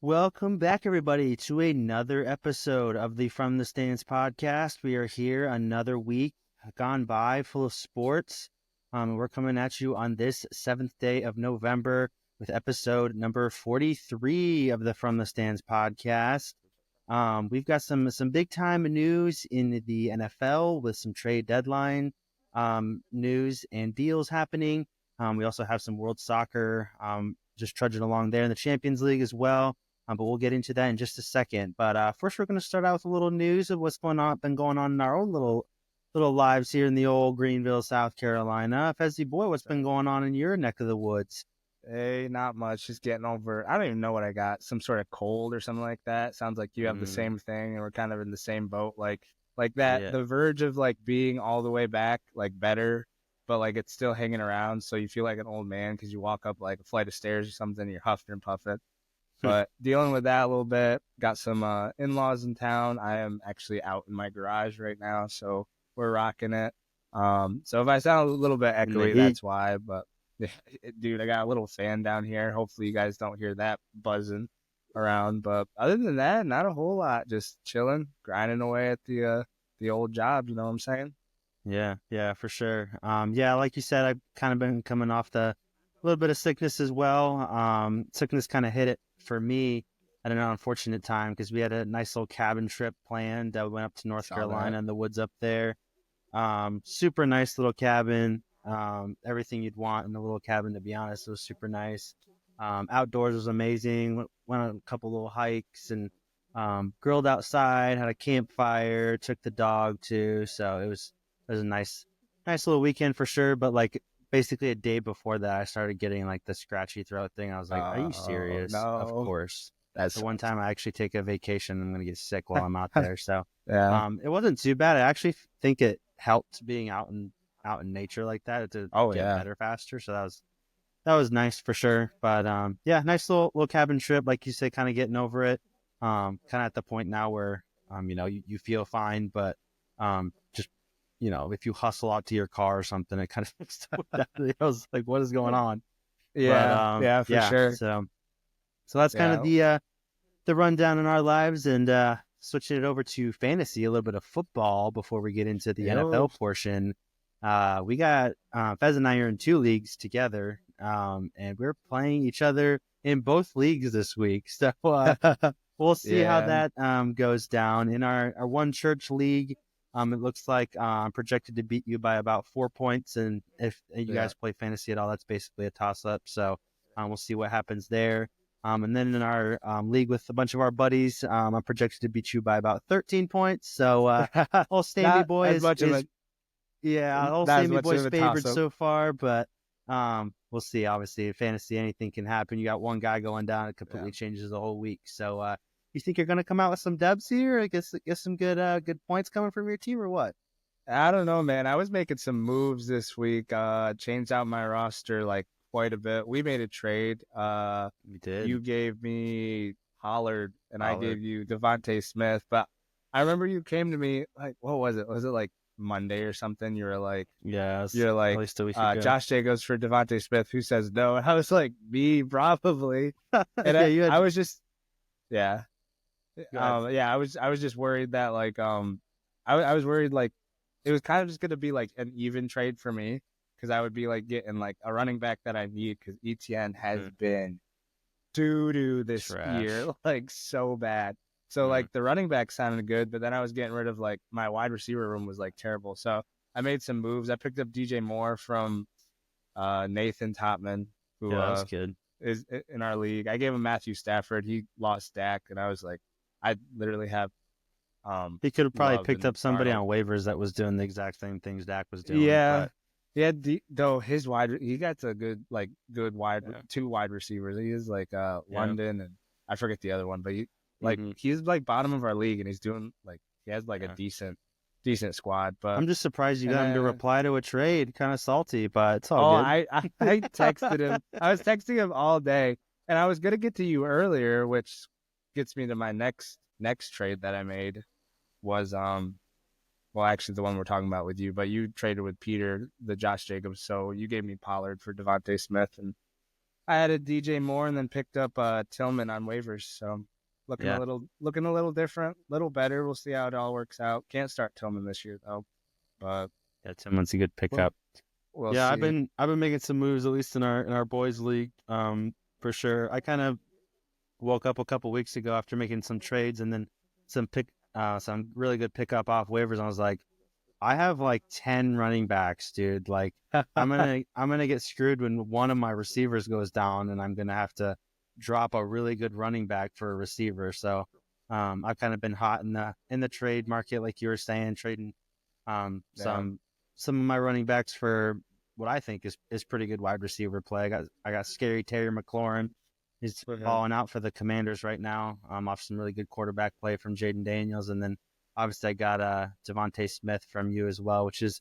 Welcome back, everybody, to another episode of the From the Stands podcast. We are here another week gone by full of sports. We're coming at you on this 7th day of November with episode number 43 of the From the Stands podcast. We've got some big time news in the NFL with some trade deadline news and deals happening. We also have some World Soccer just trudging along there in the Champions League as well. But we'll get into that in just a second. But first, we're going to start out with a little news of what's been going on in our own little lives here in the old Greenville, South Carolina. Fezzy boy, what's been going on in your neck of the woods? Hey, not much. Just getting over. I don't even know what I got. Some sort of cold or something like that. Sounds like you have the same thing, and we're kind of in the same boat. Like that. Yeah. The verge of like being all the way back, like better, but like it's still hanging around. So you feel like an old man because you walk up like a flight of stairs or something. And you're huffing and puffing. But dealing with that a little bit. Got some in-laws in town. I am actually out in my garage right now, so we're rocking it. So if I sound a little bit echoey, that's why. But dude, I got a little fan down here. Hopefully you guys don't hear that buzzing around. But other than that, not a whole lot. Just chilling, grinding away at the old job. You know what I'm saying? Yeah, for sure. Yeah, like you said, I've kind of been coming off a little bit of sickness as well. Sickness kind of hit it for me at an unfortunate time because we had a nice little cabin trip planned. We went up to North Carolina in the woods up there. Super nice little cabin. Everything you'd want in a little cabin, to be honest. It was super nice. Outdoors was amazing. Went on a couple little hikes and grilled outside, had a campfire, took the dog too. So it was a nice little weekend for sure. But like basically a day before that, I started getting like the scratchy throat thing. I was like, are you serious? No. Of course. That's the one time I actually take a vacation, I'm going to get sick while I'm out there. So yeah. it wasn't too bad. I actually think it helped being out in nature like that to get better faster. So that was nice for sure. But yeah, nice little cabin trip, like you said, kind of getting over it. Kind of at the point now where you feel fine, but just if you hustle out to your car or something, it kind of I was like, what is going on? Yeah, but, for sure. So that's kind of the rundown in our lives, and switching it over to fantasy, a little bit of football before we get into the NFL portion. We got Fez and I are in 2 leagues together, and we're playing each other in both leagues this week. So we'll see how that goes down. In our one church league, it looks like I'm projected to beat you by about 4 points, and if you guys play fantasy at all, that's basically a toss-up. So we'll see what happens there. And then in our league with a bunch of our buddies, I'm projected to beat you by about 13 points. So old Stanley boy is old Sammy boy's favorite so far, but we'll see. Obviously, in fantasy, anything can happen. You got one guy going down, it completely changes the whole week. So you think you're going to come out with some dubs here? I guess get some good points coming from your team, or what? I don't know, man. I was making some moves this week. Changed out my roster like quite a bit. We made a trade. We did. You gave me Pollard, and I gave you Devontae Smith. But I remember you came to me like, what was it? Was it like Monday or something? You were like, yes, you're like, at least a week ago. Josh Jacobs for Devontae Smith. Who says no? And I was like, me probably. And I was just, I was just worried that like, I was worried like it was kind of just gonna be like an even trade for me because I would be like getting like a running back that I need because ETN has been doo-doo this year, like so bad. So like the running back sounded good, but then I was getting rid of like my wide receiver room was like terrible. So I made some moves. I picked up DJ Moore from Nathan Topman, who that's good. is in our league. I gave him Matthew Stafford. He lost Dak, and I was like, I literally have. He could have probably picked up somebody on waivers that was doing the exact same things Dak was doing. Yeah. Yeah, though he got a good two wide receivers. He is like London and I forget the other one, but he's like bottom of our league and he's doing like he has like a decent squad. But I'm just surprised you got him to reply to a trade. Kind of salty, but it's all good. I texted him. I was texting him all day, and I was gonna get to you earlier, which gets me to my next trade that I made was well, actually, the one we're talking about with you, but you traded with Peter, the Josh Jacobs, so you gave me Pollard for Devontae Smith, and I added DJ Moore and then picked up Tillman on waivers. So Yeah. looking a little different, little better. We'll see how it all works out. Can't start Tillman this year though, but Yeah, Tillman's a good pickup. we'll Yeah, see. I've been making some moves, at least in our boys league, for sure. I kind of woke up a couple weeks ago after making some trades and then some really good pickup off waivers. And I was like, I have like 10 running backs, dude. Like I'm gonna get screwed when one of my receivers goes down, and I'm gonna have to drop a really good running back for a receiver. So I've kind of been hot in the trade market, like you were saying, trading um, Yeah. some some of my running backs for what I think is pretty good wide receiver play. I got scary Terry McLaurin. He's balling out for the Commanders right now. Off some really good quarterback play from Jaden Daniels, and then obviously I got Devontae Smith from you as well, which is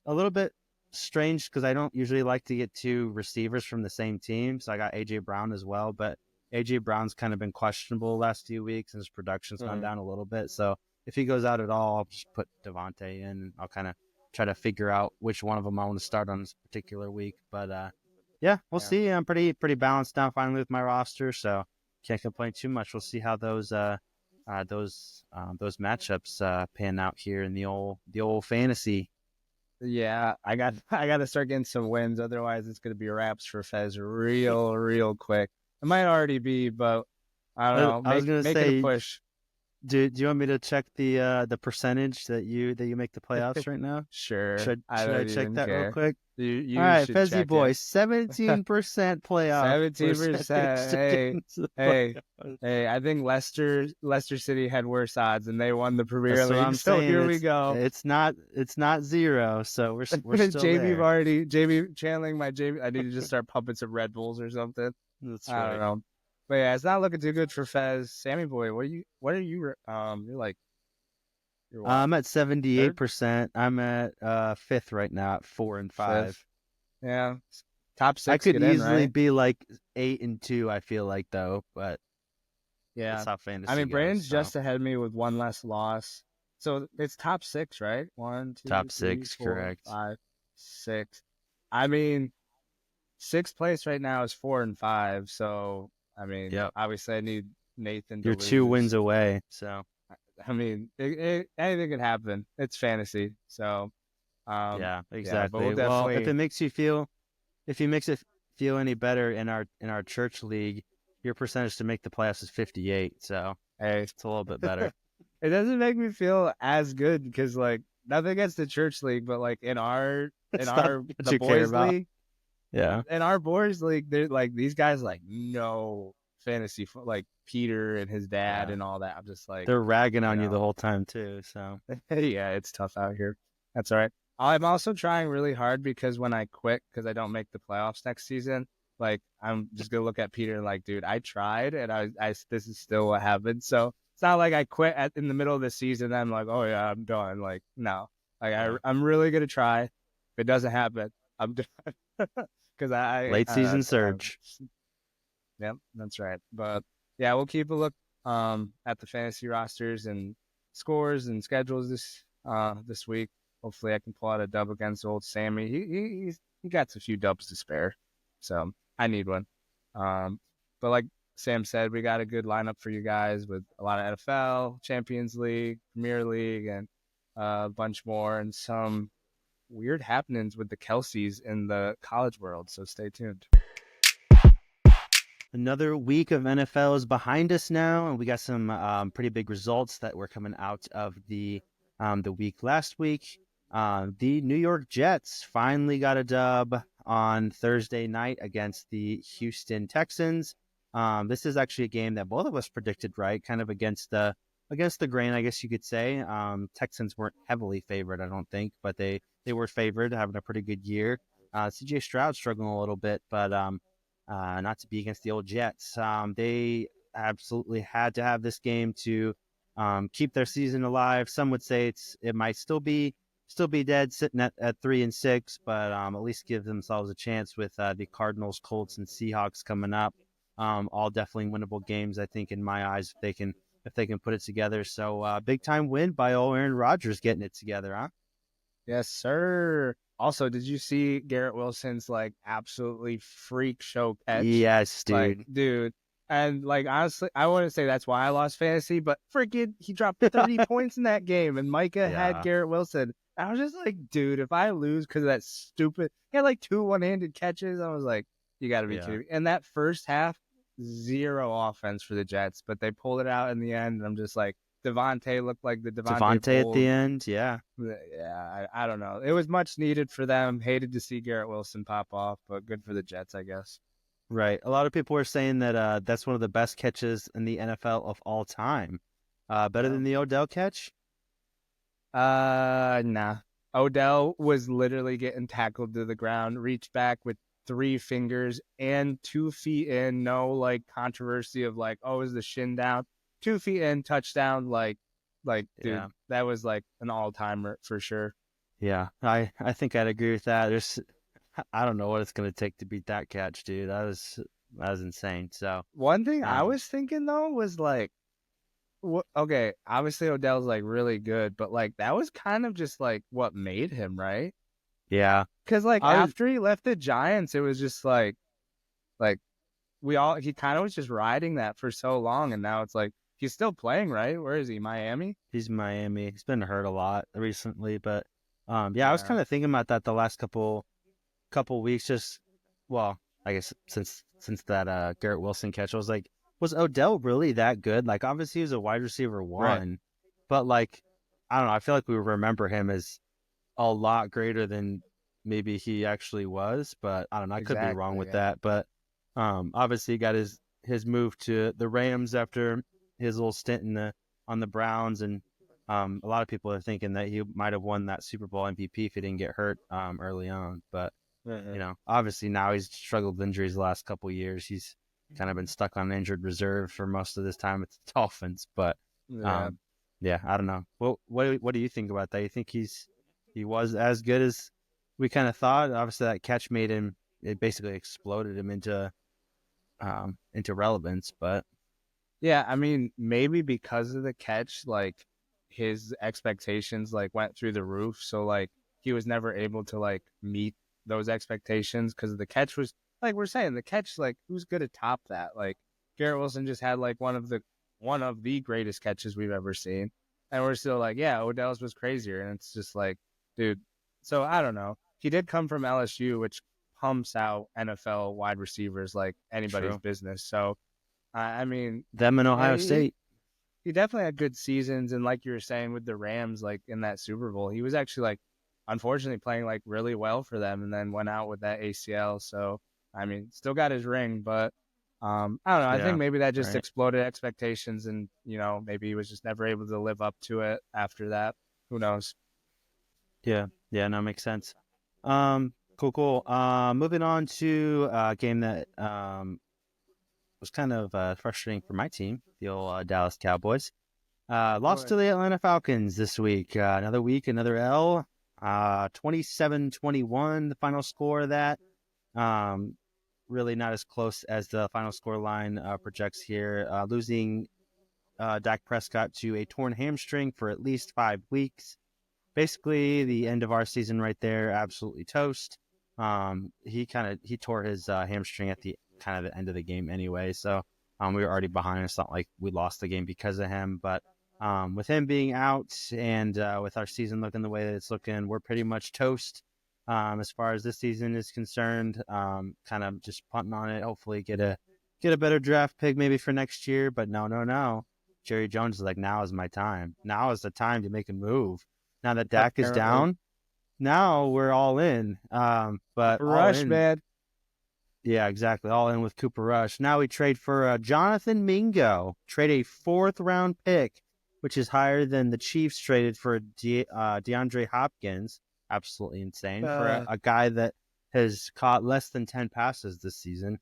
a little bit strange because I don't usually like to get two receivers from the same team. So I got AJ Brown as well, but AJ Brown's kind of been questionable the last few weeks and his production's gone down a little bit. So if he goes out at all, I'll just put Devontae in and I'll kind of try to figure out which one of them I want to start on this particular week. But yeah, we'll see. I'm pretty balanced now finally with my roster, so can't complain too much. We'll see how those matchups pan out here in the old fantasy. Yeah, I got to start getting some wins. Otherwise, it's gonna be wraps for Fez real quick. It might already be, but I don't know. I was gonna Make it a say, push. do you want me to check the percentage that you make the playoffs right now? Sure. Should I I don't check even that real care. quick? You All right, should Fezzy check boy, it. 17% playoff 17%. percentage to get Hey, into the hey, playoffs. hey, I think Leicester City had worse odds and they won the Premier That's what League. I'm So saying. here we go. It's not zero, so we're still there. JB channeling my JB. I need to just start pumping some Red Bulls or something. That's I don't right. know. But yeah, it's not looking too good for Fez. Sammy boy, what are you you're like you're what? I'm at Third? 78%. I'm at fifth right now at 4-5. Fifth? Yeah. Top I six could get in, easily right? be like 8-2, I feel like though, but that's Yeah. how I fantasy mean goes. Brandon's So just ahead of me with one less loss. So it's top six, right? One, two, top three, six, four, correct. 5, 6. I mean, sixth place right now is 4-5. So I mean, Yep. obviously I need Nathan to You're 2 wins lose. away. So I mean, anything could happen. It's fantasy. So yeah, yeah, but we'll exactly. Well, definitely. if you makes it feel any better in our church league, your percentage to make the playoffs is 58. So Hey, it's a little bit better. it doesn't make me feel as good because like nothing against the church league, but like in It's not our what the you care boys about. league, Yeah. in our boys league, they're like these guys like no fantasy like Peter and his dad Yeah. and all that. I'm just like, They're ragging you on you the know, whole time too. So yeah, it's tough out here. That's all right. I'm also trying really hard because when I quit because I don't make the playoffs next season, like I'm just gonna look at Peter and like, dude, I tried and I this is still what happened. So it's not like I quit in the middle of the season. And I'm like, oh yeah, I'm done. Like no, like yeah. I'm really gonna try. If it doesn't happen, I'm done because Late season surge. yep, that's right. But yeah, we'll keep a look at the fantasy rosters and scores and schedules this week. Hopefully, I can pull out a dub against old Sammy. He got a few dubs to spare, so I need one. But like Sam said, we got a good lineup for you guys with a lot of NFL, Champions League, Premier League, and a bunch more, and some weird happenings with the Kelseys in the college world. So stay tuned. Another week of NFL is behind us now, and we got some pretty big results that were coming out of the week last week. The New York Jets finally got a dub on Thursday night against the Houston Texans. This is actually a game that both of us predicted right, kind of against the grain, I guess you could say. Texans weren't heavily favored, I don't think, but they were favored, having a pretty good year. CJ Stroud struggling a little bit, but not to be against the old Jets. They absolutely had to have this game to keep their season alive. Some would say it might still be dead, sitting at 3-6, but at least give themselves a chance with the Cardinals, Colts, and Seahawks coming up. All definitely winnable games, I think, in my eyes, if they can put it together. So big time win by old Aaron Rodgers getting it together, huh? Yes, sir. Also, did you see Garrett Wilson's like absolutely freak show catch? Yes, Like, dude. dude. And like honestly, I wouldn't say that's why I lost fantasy, but freaking he dropped 30 points in that game and Micah had Yeah, Garrett Wilson. I was just like, dude, if I lose because of that stupid he had like 2 one-handed catches, I was like, you gotta be yeah. kidding me. And that first half, zero offense for the Jets, but they pulled it out in the end, and I'm just like, Devontae looked like the Devontae of Devontae at the old. end, yeah. Yeah, I don't know. It was much needed for them. Hated to see Garrett Wilson pop off, but good for the Jets, I guess. Right. A lot of people were saying that that's one of the best catches in the NFL of all time. Better Yeah. than the Odell catch? Nah. Odell was literally getting tackled to the ground, reached back with 3 fingers and 2 feet in. No like controversy of like, oh, is the shin down? 2 feet in, touchdown. Dude, Yeah. that was like an all timer for sure. Yeah. I think I'd agree with that. I don't know what it's gonna take to beat that catch, dude. That was insane. So One thing I um was thinking though was like, okay, obviously Odell's like really good, but like that was kind of just like what made him, right? yeah. Because like I was after he left the Giants, it was just like he kind of was just riding that for so long, and now it's like he's still playing, right? Where is he? Miami? he's in Miami. He's been hurt a lot recently, but yeah, I was Yeah, kind of thinking about that the last couple weeks, just well, I guess since that Garrett Wilson catch, I was like, was Odell really that good? Like, obviously he was a wide receiver right. one, but like, I don't know. I feel like we remember him as a lot greater than maybe he actually was, but I don't know. I could be wrong Exactly. with Yeah. that, but obviously he got his move to the Rams after his little stint on the Browns, and a lot of people are thinking that he might have won that Super Bowl MVP if he didn't get hurt early on, but Uh-huh. obviously now he's struggled with injuries the last couple of years. He's kind of been stuck on injured reserve for most of this time with the Dolphins. But Yeah. um, yeah, I don't know. What do you think about that? You think he was as good as we kind of thought? Obviously, that catch made him. It basically exploded him into relevance. But Yeah, I mean, maybe because of the catch, like his expectations like went through the roof. So like he was never able to like meet those expectations because the catch was like we're saying the catch like who's gonna top that? Like Garrett Wilson just had like one of the greatest catches we've ever seen, and we're still like yeah Odell's was crazier, and it's just like dude. So I don't know. He did come from LSU, which pumps out NFL wide receivers like anybody's true, business. So I mean, them in yeah, Ohio he State. he definitely had good seasons, and like you were saying with the Rams, like in that Super Bowl, he was actually like, unfortunately, playing like really well for them, and then went out with that ACL. So I mean, still got his ring, but I don't know. I think Yeah, maybe that just right. exploded expectations, and maybe he was just never able to live up to it after that. Who knows? Yeah, yeah, no, makes sense. Cool, cool. Moving on to a game that was kind of frustrating for my team, the old Dallas Cowboys. Lost What? to the Atlanta Falcons this week. Another week, another L. 27-21, the final score of that. Um, really not as close as the final score line projects here. Losing Dak Prescott to a torn hamstring for at least 5 weeks. Basically, the end of our season right there. Absolutely toast. He tore his hamstring at the kind of the end of the game anyway, so we were already behind. It's not like we lost the game because of him, but with him being out and with our season looking the way that it's looking, we're pretty much toast as far as this season is concerned. Kind of just punting on it. Hopefully, get a better draft pick maybe for next year. But no, no, no. Jerry Jones is like, now is my time. Now is the time to make a move. Now that Dak is Apparently, down, now we're all in. But Cooper all Rush, in, man. yeah, exactly. All in with Cooper Rush. Now we trade for Jonathan Mingo. Trade a fourth round pick, which is higher than the Chiefs traded for DeAndre Hopkins. Absolutely insane for Uh, a guy that has caught less than 10 passes this season.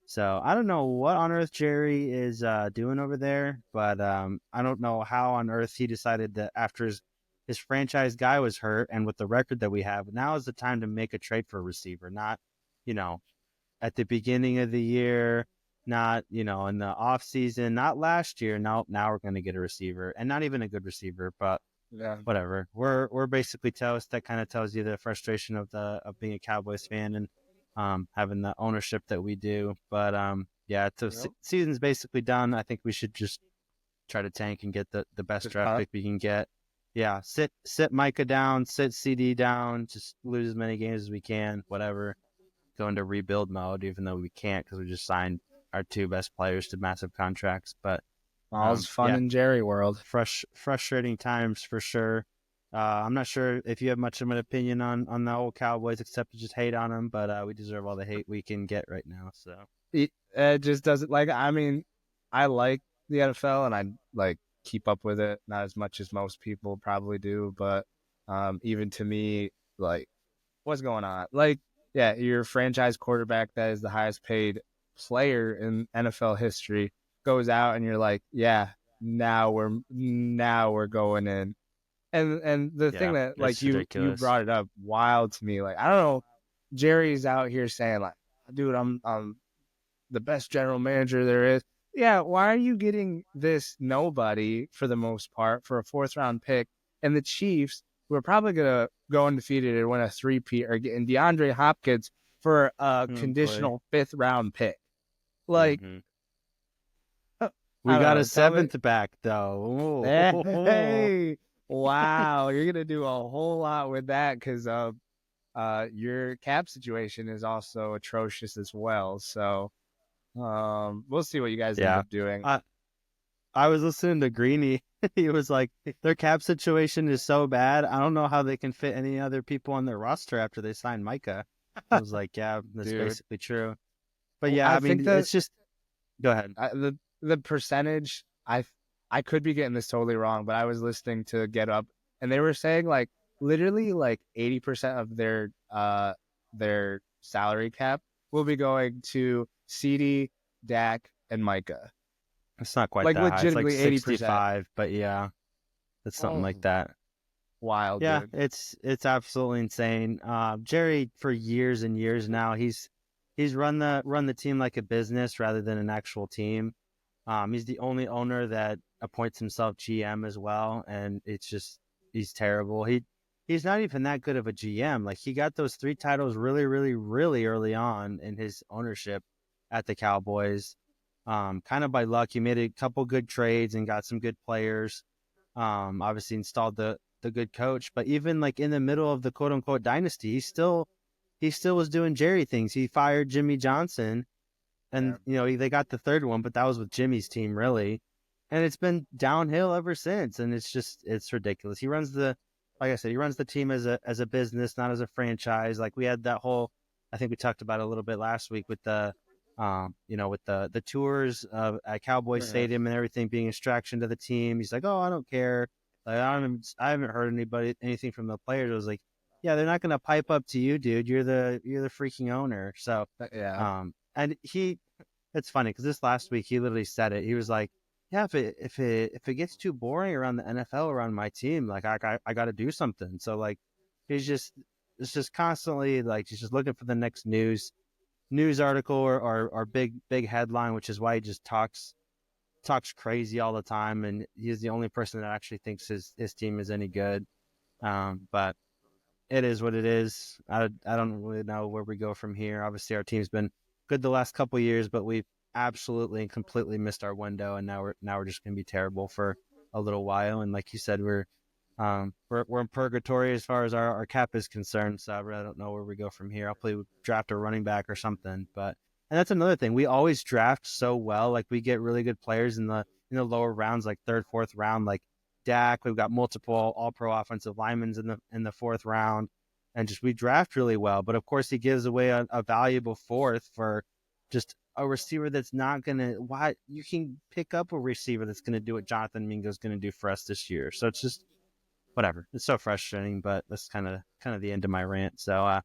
So I don't know what on earth Jerry is doing over there, but I don't know how on earth he decided that after his franchise guy was hurt and with the record that we have, now is the time to make a trade for a receiver, not, you know, at the beginning of the year, not, in the off season, not last year. Now we're going to get a receiver and not even a good receiver, but Yeah. whatever. We're basically toast. That kind of tells you the frustration of being a Cowboys fan and having the ownership that we do. But yeah, Yep. season's basically done. I think we should just try to tank and get the best Just draft punt. pick we can get. Yeah, sit Micah down, sit CD down, just lose as many games as we can, whatever. Go into rebuild mode, even though we can't because we just signed our two best players to massive contracts. But All's fun yeah, in Jerry world. frustrating times for sure. I'm not sure if you have much of an opinion on the old Cowboys, except to just hate on them. But we deserve all the hate we can get right now. So It just doesn't like. I mean, I like the NFL and I like keep up with it, not as much as most people probably do, but even to me, like, what's going on? Like, yeah, your franchise quarterback that is the highest paid player in NFL history goes out, and you're like, yeah, now we're going in. And the thing yeah, that like it's you ridiculous. brought it up wild to me. Like, I don't know, Jerry's out here saying like, dude, I'm the best general manager there is. Yeah, why are you getting this nobody for the most part for a fourth round pick? And the Chiefs, who are probably gonna go undefeated and win a three-peat, are getting DeAndre Hopkins for a Oh boy. conditional fifth round pick. Like, Mm-hmm. We I don't got a know. Tell me, seventh back though. hey, wow, you're gonna do a whole lot with that because your cap situation is also atrocious as well. So we'll see what you guys end Yeah. up doing. I I was listening to Greeny. He was like, their cap situation is so bad. I don't know how they can fit any other people on their roster after they sign Micah. I was like, yeah, that's Dude. basically true. But yeah, I I mean, think that it's just go ahead. the percentage I could be getting this totally wrong, but I was listening to Get Up and they were saying like literally like 80% of their salary cap will be going to CD, Dak, and Micah. It's not quite Like that high. It's like legitimately 80%. 65, but yeah, it's something Oh, like that. wild, Yeah, dude. it's absolutely insane. Jerry for years and years now, he's run the team like a business rather than an actual team. He's the only owner that appoints himself GM as well, and it's just he's terrible. He's not even that good of a GM. Like he got those three titles really, really, really early on in his ownership at the Cowboys. Kind of by luck, he made a couple good trades and got some good players. Obviously installed the good coach, but even like in the middle of the quote unquote dynasty, he still was doing Jerry things. He fired Jimmy Johnson Yeah. and they got the third one, but that was with Jimmy's team really, and it's been downhill ever since. And it's ridiculous. Like I said, he runs the team as a business, not as a franchise. Like we had that whole, I think we talked about it a little bit last week with the tours of at Cowboy Yeah. Stadium and everything being a distraction to the team. He's like, oh, I don't care. Like I haven't heard anything from the players. I was like, yeah, they're not gonna pipe up to you, dude. You're the freaking owner. So Yeah. and it's funny because this last week he literally said it. He was like, "Yeah, if it gets too boring around the NFL around my team, like I got to do something." So like, he's just it's just constantly like he's just looking for the next news article or big headline, which is why he just talks crazy all the time, and he's the only person that actually thinks his team is any good. But it is what it is. I don't really know where we go from here. Obviously, our team's been good the last couple of years, but we've absolutely and completely missed our window, and now we're just going to be terrible for a little while. And like you said, we're in purgatory as far as our cap is concerned. So I really don't know where we go from here. I'll probably draft a running back or something. But and that's another thing. We always draft so well. Like we get really good players in the lower rounds, like third, fourth round, like Dak. We've got multiple All Pro offensive linemen in the fourth round, and just we draft really well. But of course, he gives away a valuable fourth for just a receiver that's not gonna. Why you can pick up a receiver that's gonna do what Jonathan Mingo's gonna do for us this year. So it's just whatever. It's so frustrating, but that's kind of the end of my rant. So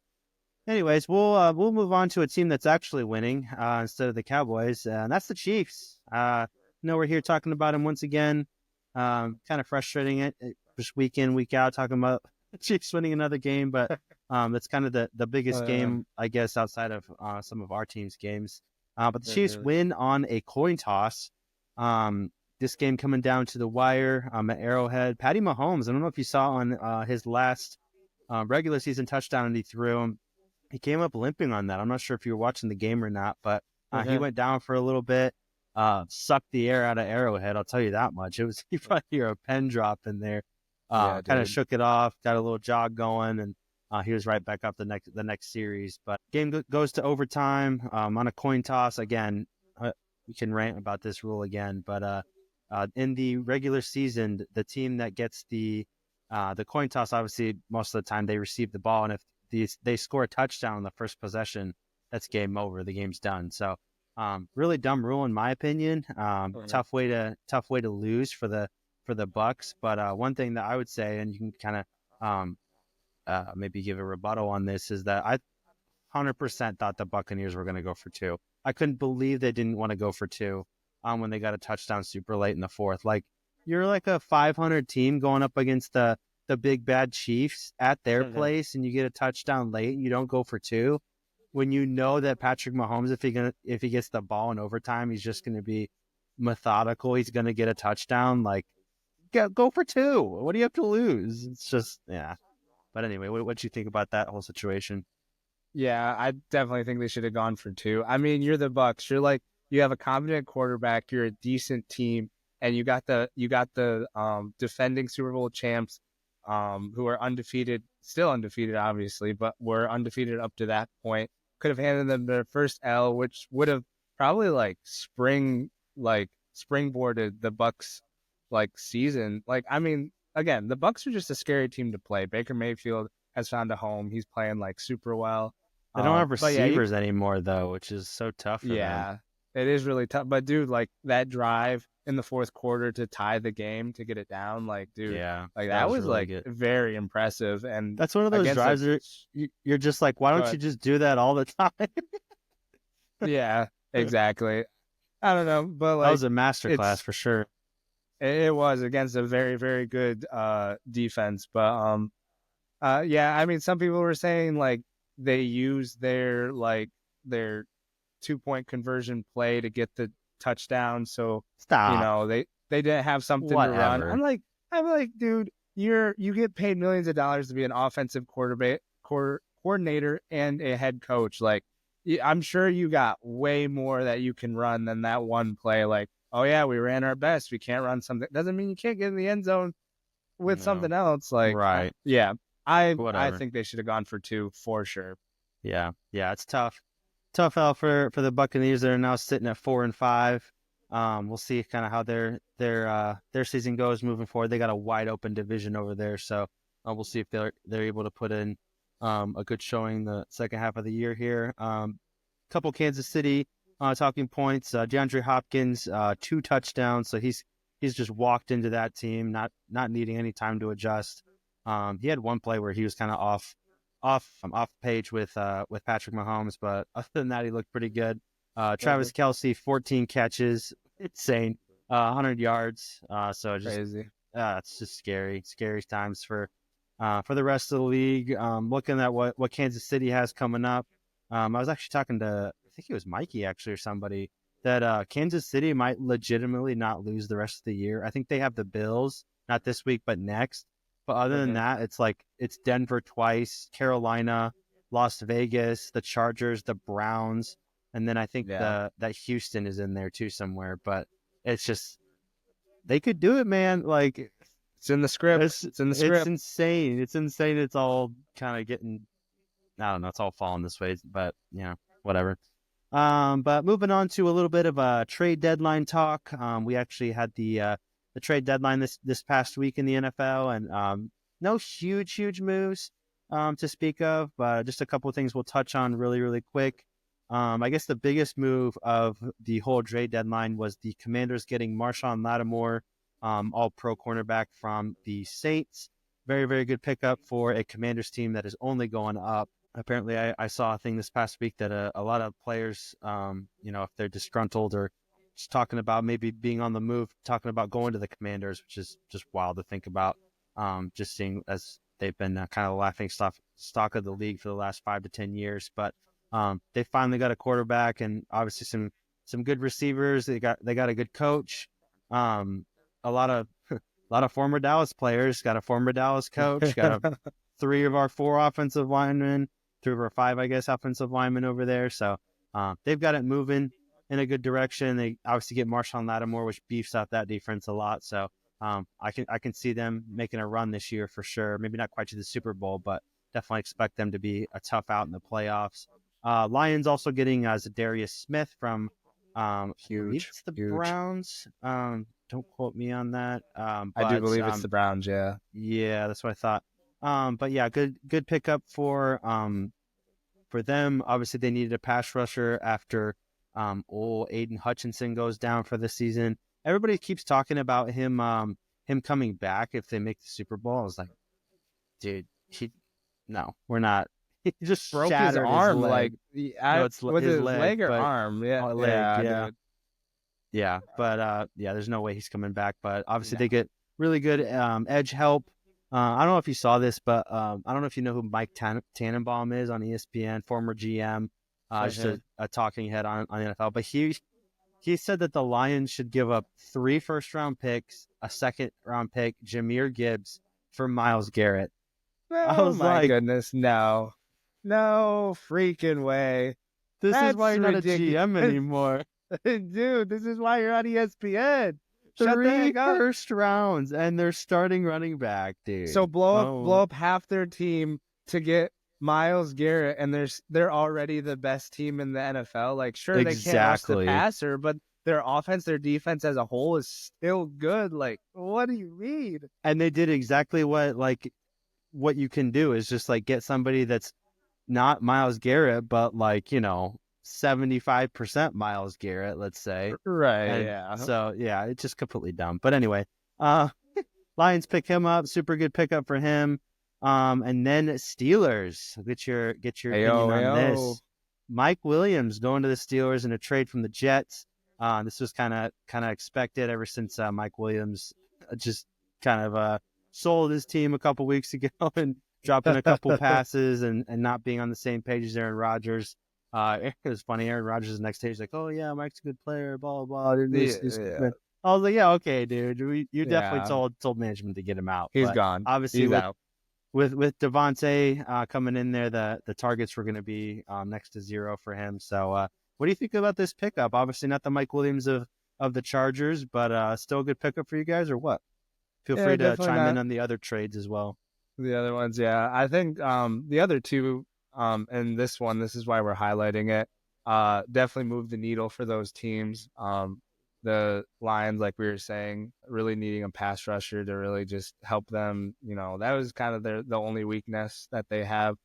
anyways, we'll move on to a team that's actually winning instead of the Cowboys, and that's the Chiefs. We're here talking about them once again. Kind of frustrating it just week in week out talking about the Chiefs winning another game, but that's kind of the biggest Uh, game I guess outside of some of our team's games. But the Chiefs uh, win on a coin toss. Um, this game coming down to the wire at Arrowhead. Patty Mahomes, I don't know if you saw on his last regular season touchdown he threw. He came up limping on that. I'm not sure if you were watching the game or not, but he went down for a little bit, sucked the air out of Arrowhead. I'll tell you that much. It was, you probably hear a pen drop in there. Kind of shook it off, got a little jog going, and he was right back up the next series. But game goes to overtime on a coin toss again. We can rant about this rule again, but in the regular season, the team that gets the coin toss, obviously most of the time they receive the ball, and if they score a touchdown on the first possession, that's game over. The game's done. So really dumb rule in my opinion. Tough way to lose for the Bucks. But one thing that I would say, and you can kind of maybe give a rebuttal on this, is that I 100% thought the Buccaneers were going to go for two. I couldn't believe they didn't want to go for two when they got a touchdown super late in the fourth. Like, you're like a 500 team going up against the big bad Chiefs at their place, and you get a touchdown late and you don't go for two. When you know that Patrick Mahomes, if he gets the ball in overtime, he's just going to be methodical. He's going to get a touchdown. Like, go for two. What do you have to lose? It's just, yeah. But anyway, what do you think about that whole situation? Yeah, I definitely think they should have gone for two. I mean, you're the Bucks. You're like, you have a competent quarterback. You're a decent team, and you got the defending Super Bowl champs, who are undefeated, still undefeated, obviously, but were undefeated up to that point. Could have handed them their first L, which would have probably springboarded the Bucks season. Like, I mean, again, the Bucks are just a scary team to play. Baker Mayfield has found a home. He's playing super well. They don't have receivers anymore, though, which is so tough for them. It is really tough. But, dude, that drive in the fourth quarter to tie the game, to get it down, that was really very impressive. And that's one of those drives where you're just like, why don't you just do that all the time? Yeah, exactly. I don't know, but that was a masterclass for sure. It was against a very, very good defense. But yeah, I mean, some people were saying they used their 2-point conversion play to get the touchdown. So they didn't have something to run. I'm like, dude, you get paid millions of dollars to be an offensive coordinator and a head coach. Like, I'm sure you got way more that you can run than that one play. Like, oh yeah, we ran our best. We can't run something. Doesn't mean you can't get in the end zone with something else. Like, right. Yeah. I think they should have gone for two for sure. Yeah. It's tough out for the Buccaneers. They're now sitting at 4-5. We'll see kind of how their season goes moving forward. They got a wide open division over there, so we'll see if they're able to put in a good showing the second half of the year here. Couple Kansas City talking points. DeAndre Hopkins 2 touchdowns, so he's just walked into that team, not needing any time to adjust. He had one play where he was kind of off page with Patrick Mahomes, but other than that, he looked pretty good. Travis Kelce, 14 catches, insane, 100 yards. So just crazy. It's just scary times for the rest of the league. Looking at what Kansas City has coming up. I was actually talking to, I think it was Mikey actually or somebody, that Kansas City might legitimately not lose the rest of the year. I think they have the Bills, not this week, but next. But other than that, it's Denver twice, Carolina, Las Vegas, the Chargers, the Browns, and then I think that Houston is in there too somewhere. But it's just, they could do it, man. Like, it's in the script. It's in the script. It's insane. It's all kind of getting, I don't know, it's all falling this way. But whatever. But moving on to a little bit of a trade deadline talk. We actually had the trade deadline this past week in the NFL, and no huge moves to speak of, but just a couple of things we'll touch on really quick. I guess the biggest move of the whole trade deadline was the Commanders getting Marshawn Lattimore, all-pro cornerback from the Saints. Very, very good pickup for a Commanders team that is only going up. Apparently, I saw a thing this past week that a lot of players, if they're disgruntled or just talking about maybe being on the move, talking about going to the Commanders, which is just wild to think about. Just seeing as they've been kind of the laughing stock of the league for the last 5 to 10 years. But they finally got a quarterback and obviously some good receivers. They got a good coach. A lot of former Dallas players. Got a former Dallas coach. Got 3 of our 4 offensive linemen, 3 of our 5, I guess, offensive linemen over there. So they've got it moving in a good direction. They obviously get Marshawn Lattimore, which beefs out that defense a lot. So I can see them making a run this year for sure. Maybe not quite to the Super Bowl, but definitely expect them to be a tough out in the playoffs. Lions also getting Zadarius Smith from I believe it's the huge. Browns. Don't quote me on that. But I do believe it's the Browns. Yeah. Yeah, that's what I thought. But yeah, good pickup for them. Obviously, they needed a pass rusher after old Aiden Hutchinson goes down for the season. Everybody keeps talking about him coming back if they make the Super Bowl. I was like, dude, no, we're not. He just Broke his shattered arm, his leg. No, it's with his leg or but arm. Yeah, leg, yeah. dude. Yeah, but yeah, there's no way he's coming back. But obviously, they get really good edge help. I don't know if you saw this, but I don't know if you know who Mike Tannenbaum is on ESPN, former GM, just a talking head on the NFL. But he said that the Lions should give up 3 first-round picks, a second-round pick, Jahmyr Gibbs, for Myles Garrett. I Oh was my like, goodness, no freaking way. this is That's why you're not a ridiculous. GM anymore. Dude, this is why you're on ESPN. Shut the 3 heck up. first rounds, and they're starting running back, dude. So blow up half their team to get Myles Garrett, and they're already the best team in the NFL. Like, sure, they can't rush the passer, but their offense, their defense as a whole is still good. Like, what do you mean? And they did exactly what you can do is just like get somebody that's not Myles Garrett, but 75% Myles Garrett, let's say. Right. And yeah. So yeah, it's just completely dumb. But anyway, Lions pick him up. Super good pickup for him. And then Steelers. Get your opinion on this. Mike Williams going to the Steelers in a trade from the Jets. This was kind of expected ever since Mike Williams just kind of sold his team a couple weeks ago and dropping a couple passes and not being on the same page as Aaron Rodgers. It was funny. Aaron Rodgers the next day, he's like, "Oh yeah, Mike's a good player." Blah blah blah. I was like, "Yeah, okay, dude. You definitely told management to get him out. He's gone. Obviously, he's out. With Devontae coming in there, the targets were going to be next to 0 for him. So, what do you think about this pickup? Obviously, not the Mike Williams of the Chargers, but still a good pickup for you guys, or what? Feel free to chime in on the other trades as well. The other ones, yeah. I think the other two, and this is why we're highlighting it, definitely moved the needle for those teams. The Lions, like we were saying, really needing a pass rusher to really just help them. That was kind of the only weakness that they have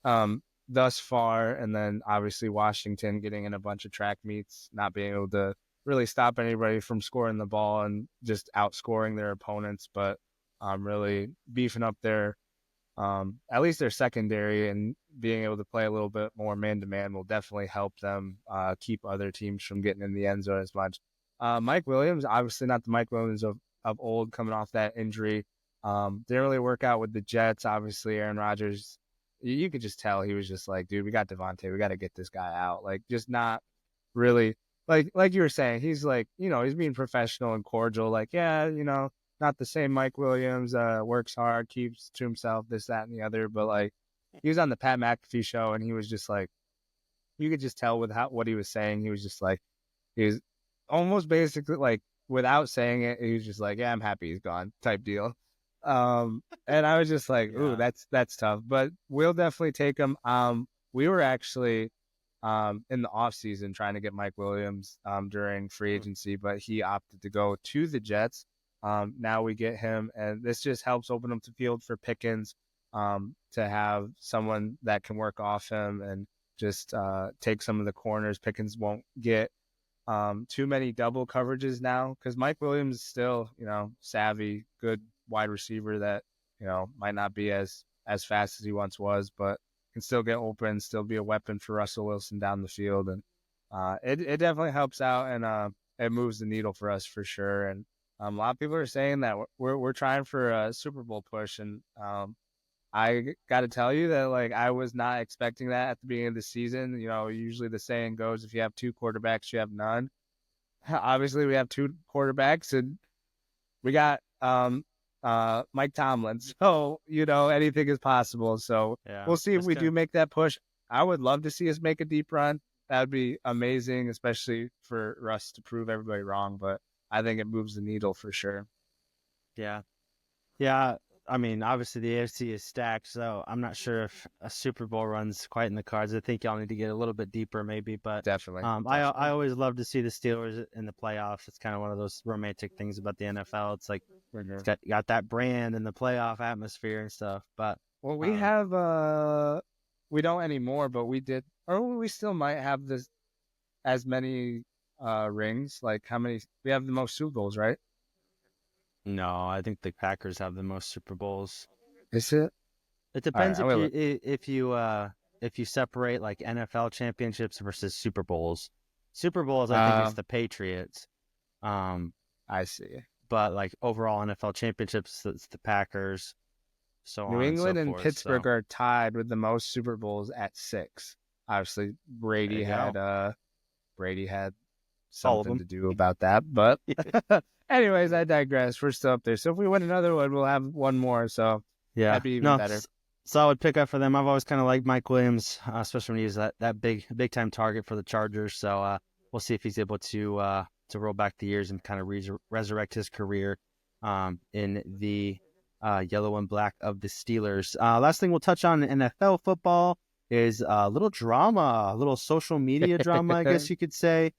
thus far. And then obviously Washington getting in a bunch of track meets, not being able to really stop anybody from scoring the ball and just outscoring their opponents, but really beefing up their at least their secondary and being able to play a little bit more man-to-man will definitely help them keep other teams from getting in the end zone as much. Mike Williams, obviously not the Mike Williams of old, coming off that injury. Didn't really work out with the Jets. Obviously, Aaron Rodgers, you could just tell he was just like, dude, we got Devontae. We got to get this guy out. Like, just not really, like you were saying, he's like, he's being professional and cordial. Like, yeah, not the same Mike Williams, works hard, keeps to himself, this, that, and the other. But, like, he was on the Pat McAfee show, and he was just like, you could just tell with what he was saying. He was just like, he was almost basically, like, without saying it, he was just like, yeah, I'm happy he's gone type deal. And I was just like, ooh, that's tough. But we'll definitely take him. We were actually in the off season trying to get Mike Williams during free agency, but he opted to go to the Jets. Now we get him, and this just helps open up the field for Pickens to have someone that can work off him and just take some of the corners. Pickens won't get too many double coverages now because Mike Williams is still, savvy, good wide receiver that, might not be as fast as he once was, but can still get open, still be a weapon for Russell Wilson down the field. And it definitely helps out, and it moves the needle for us for sure. And a lot of people are saying that we're trying for a Super Bowl push, and I got to tell you that, like, I was not expecting that at the beginning of the season. Usually the saying goes, if you have 2 quarterbacks, you have none. obviously we have 2 quarterbacks, and we got Mike Tomlin. So, anything is possible. So Yeah, we'll see if that's we good. do make that push. I would love to see us make a deep run. That would be amazing, especially for Russ to prove everybody wrong. But I think it moves the needle for sure. Yeah. Yeah, I mean, obviously the AFC is stacked, so I'm not sure if a Super Bowl run's quite in the cards. I think y'all need to get a little bit deeper, maybe. But Definitely. I always love to see the Steelers in the playoffs. It's kind of one of those romantic things about the NFL. It's like it's got that brand and the playoff atmosphere and stuff. But Well, we have we don't anymore, but we did, or we still might have this as many rings. Like how many? We have the most Super Bowls, right? no, I think the Packers have the most Super Bowls. Is it? It All right, depends I will. if you separate like NFL championships versus Super Bowls. Super Bowls, I think, is the Patriots. I see. But like overall NFL championships, it's the Packers, so New on and so England and forth. Pittsburgh are tied with the most Super Bowls at 6. Obviously, Brady had All of something them. to do about that. But anyways, I digress. We're still up there. So if we win another one, we'll have one more. So Yeah, that'd be even no, better. solid pickup for them. I've always kind of liked Mike Williams, especially when he was that big time target for the Chargers. So we'll see if he's able to roll back the years and kind of resurrect his career in the yellow and black of the Steelers. Last thing we'll touch on in NFL football is a little drama, a little social media drama, I guess you could say.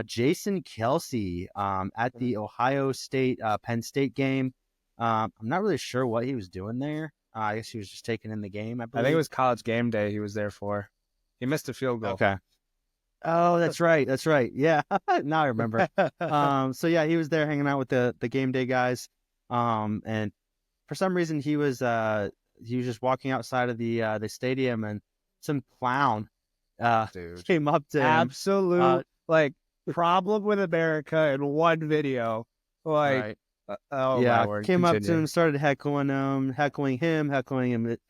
Jason Kelsey at the Ohio State Penn State game. I'm not really sure what he was doing there. I guess he was just taking in the game, I I think believe. it was college game day he was there for. He missed a field goal. Okay. Oh, that's right. That's right. Yeah. Now I remember. So yeah, he was there hanging out with the game day guys. And for some reason he was just walking outside of the stadium, and some clown Dude, came up to him. absolute problem with America in one video. Right. Oh yeah, my word! came Continue. up to him, started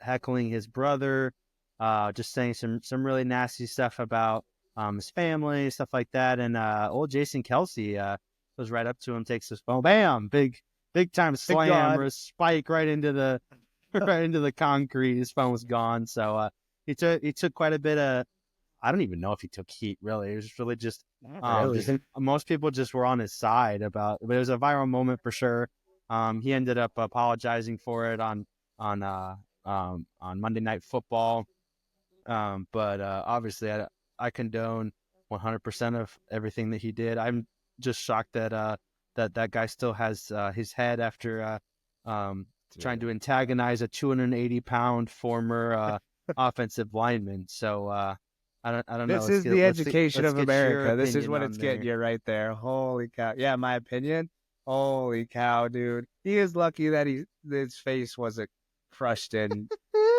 heckling his brother, just saying some really nasty stuff about his family, stuff like that. And old Jason Kelsey goes right up to him, takes his phone, bam, big time slam or a spike right into the right into the concrete. His phone was gone. So he took quite a bit of. I don't even know if he took heat, really. It was really just, most people just were on his side but it was a viral moment for sure. He ended up apologizing for it on Monday Night Football. But obviously I condone 100% of everything that he did. I'm just shocked that that guy still has his head after trying to antagonize a 280-pound former offensive lineman. So I don't know. This is the education of America. This is what it's getting you right there. Holy cow! Yeah, my opinion. Holy cow, dude. He is lucky that his face wasn't crushed in.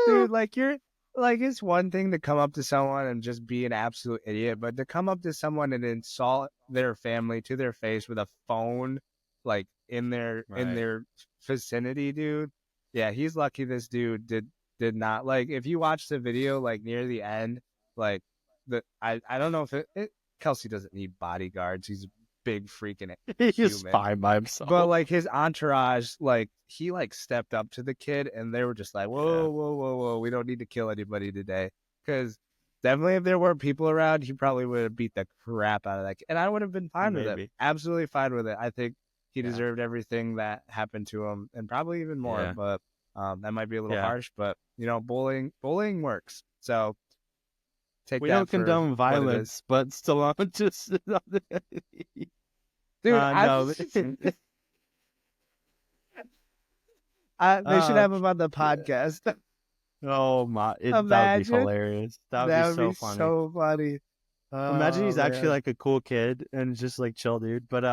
Dude, it's one thing to come up to someone and just be an absolute idiot, but to come up to someone and insult their family to their face with a phone, in their vicinity, dude. Yeah, he's lucky this dude did not if you watch the video near the end, I don't know if Kelsey doesn't need bodyguards. He's a big freaking He's fine by himself. But his entourage, he stepped up to the kid, and they were just like, whoa, we don't need to kill anybody today. Because definitely, if there weren't people around, he probably would have beat the crap out of that kid. And I would have been fine with it. Absolutely fine with it. I think he deserved everything that happened to him, and probably even more. Yeah. But that might be a little harsh. But bullying works. So. We don't condone violence, but still on just dude. No. They should have him on the podcast. Oh my! That would be hilarious. That would be funny. So funny. Imagine he's actually a cool kid and just chill dude. But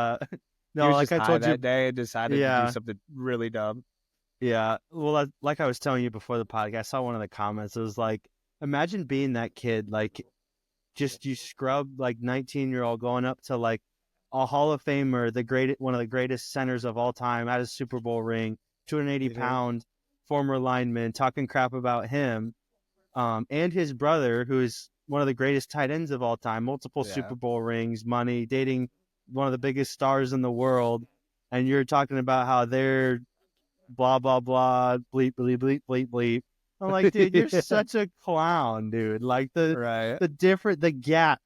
no, I told you that day, and decided to do something really dumb. Yeah. Well, like I was telling you before the podcast, I saw one of the comments. It was imagine being that kid, just you scrub 19-year-old going up to a Hall of Famer, one of the greatest centers of all time at a Super Bowl ring, 280-pound former lineman, talking crap about him, and his brother, who is one of the greatest tight ends of all time, multiple Super Bowl rings, money, dating one of the biggest stars in the world, and you're talking about how they're blah blah blah bleep bleep bleep bleep bleep. I'm like, dude, you're such a clown, dude. Like Right. the gap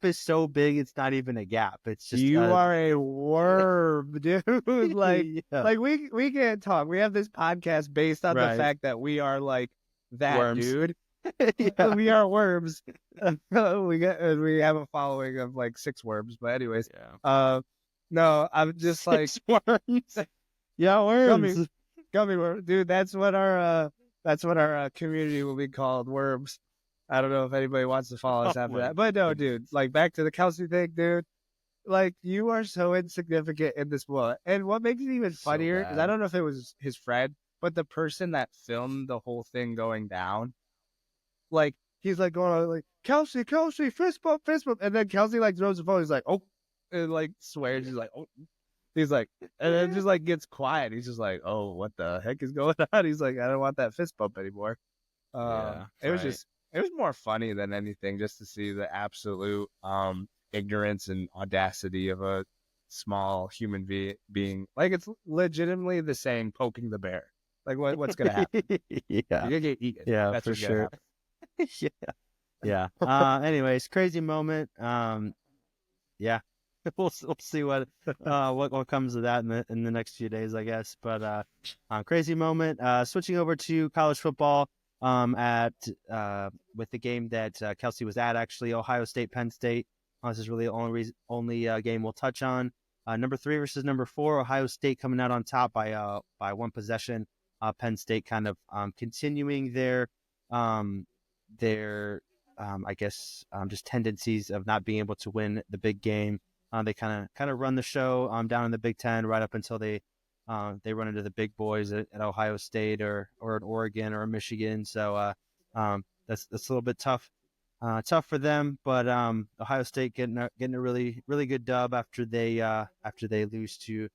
is so big, it's not even a gap. It's just You are a worm, dude. Like, yeah. like we can't talk. We have this podcast based on the fact that we are like that, Worms. dude. Yeah. We are worms. We have a following of like 6 worms. But anyways, no, I'm just 6 like worms. Yeah, worms. Gummy worm, dude. That's what our community will be called, worms. I don't know if anybody wants to follow us after that, but no, dude. Like back to the Kelsey thing, dude. Like you are so insignificant in this world, and what makes it even funnier is I don't know if it was his friend, but the person that filmed the whole thing going down, like he's like going on like Kelsey, fist bump, and then Kelsey like throws the phone. He's like, oh, and like swears. He's like, oh. He's like, and then just like gets quiet. He's just like, oh, what the heck is going on? He's like, I don't want that fist bump anymore. It was more funny than anything just to see the absolute ignorance and audacity of a small human being. Like it's legitimately the saying poking the bear. Like what's gonna happen? Yeah, you're gonna get eaten. Yeah, that's for sure. Yeah. Anyways, crazy moment. Yeah. We'll see what comes of that in the next few days, I guess. But crazy moment. Switching over to college football. With the game that Kelsey was at, actually, Ohio State, Penn State. This is really the only game we'll touch on. Number 3 versus number 4. Ohio State coming out on top by 1 possession. Penn State kind of continuing their I guess just tendencies of not being able to win the big game. They kind of run the show down in the Big Ten right up until they run into the big boys at Ohio State or at Oregon or Michigan. So that's a little bit tough for them. But Ohio State getting a really good dub after they lose to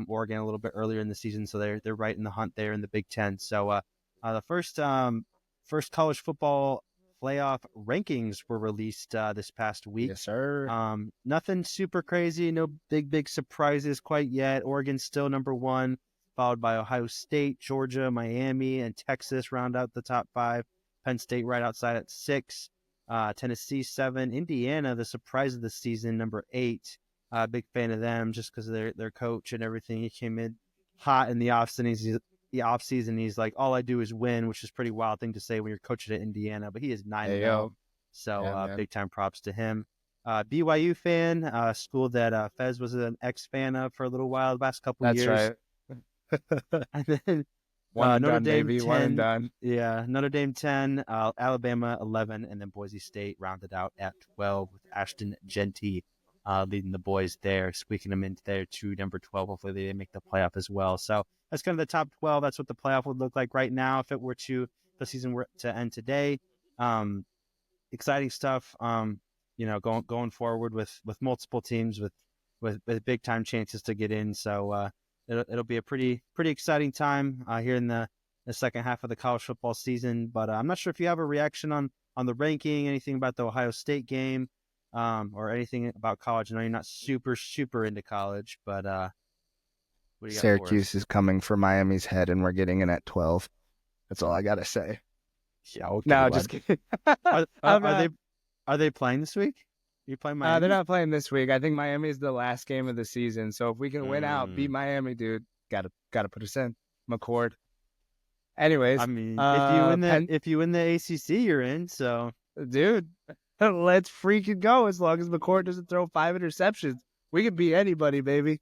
Oregon a little bit earlier in the season. So they're right in the hunt there in the Big Ten. So the first college football playoff rankings were released this past week. Yes, sir. Nothing super crazy, no big surprises quite yet. Oregon's still number 1, followed by Ohio State, Georgia, Miami, and Texas round out the top 5. Penn State right outside at 6. Tennessee 7. Indiana, the surprise of the season, number 8. Big fan of them just because of their coach and everything. He came in hot in the offseason. He's like, all I do is win, which is a pretty wild thing to say when you're coaching at Indiana, but he is 9-0. So big time props to him. BYU fan, school that Fez was an ex-fan of for a little while, the last couple years. That's right. And then Notre Dame 10. One and done. Yeah, Notre Dame 10, Alabama 11, and then Boise State rounded out at 12 with Ashton Genty leading the boys there, squeaking them into there to number 12. Hopefully they make the playoff as well. So that's kind of the top 12. That's what the playoff would look like right now if it were the season were to end today. Exciting stuff. Going forward with multiple teams with big time chances to get in. So it'll be a pretty exciting time here in the second half of the college football season. But I'm not sure if you have a reaction on the ranking, anything about the Ohio State game. Or anything about college. I know you're not super into college, but what do you got Syracuse is coming for Miami's head, and we're getting in at 12. That's all I gotta say. Yeah, okay, no, just kidding. Are they playing this week? Are you playing Miami? They're not playing this week. I think Miami is the last game of the season. So if we can win out, beat Miami, dude, gotta put us in. McCord. Anyways, I mean, if you win the ACC, you're in. So, dude. Let's freaking go as long as McCord doesn't throw 5 interceptions. We can beat anybody, baby.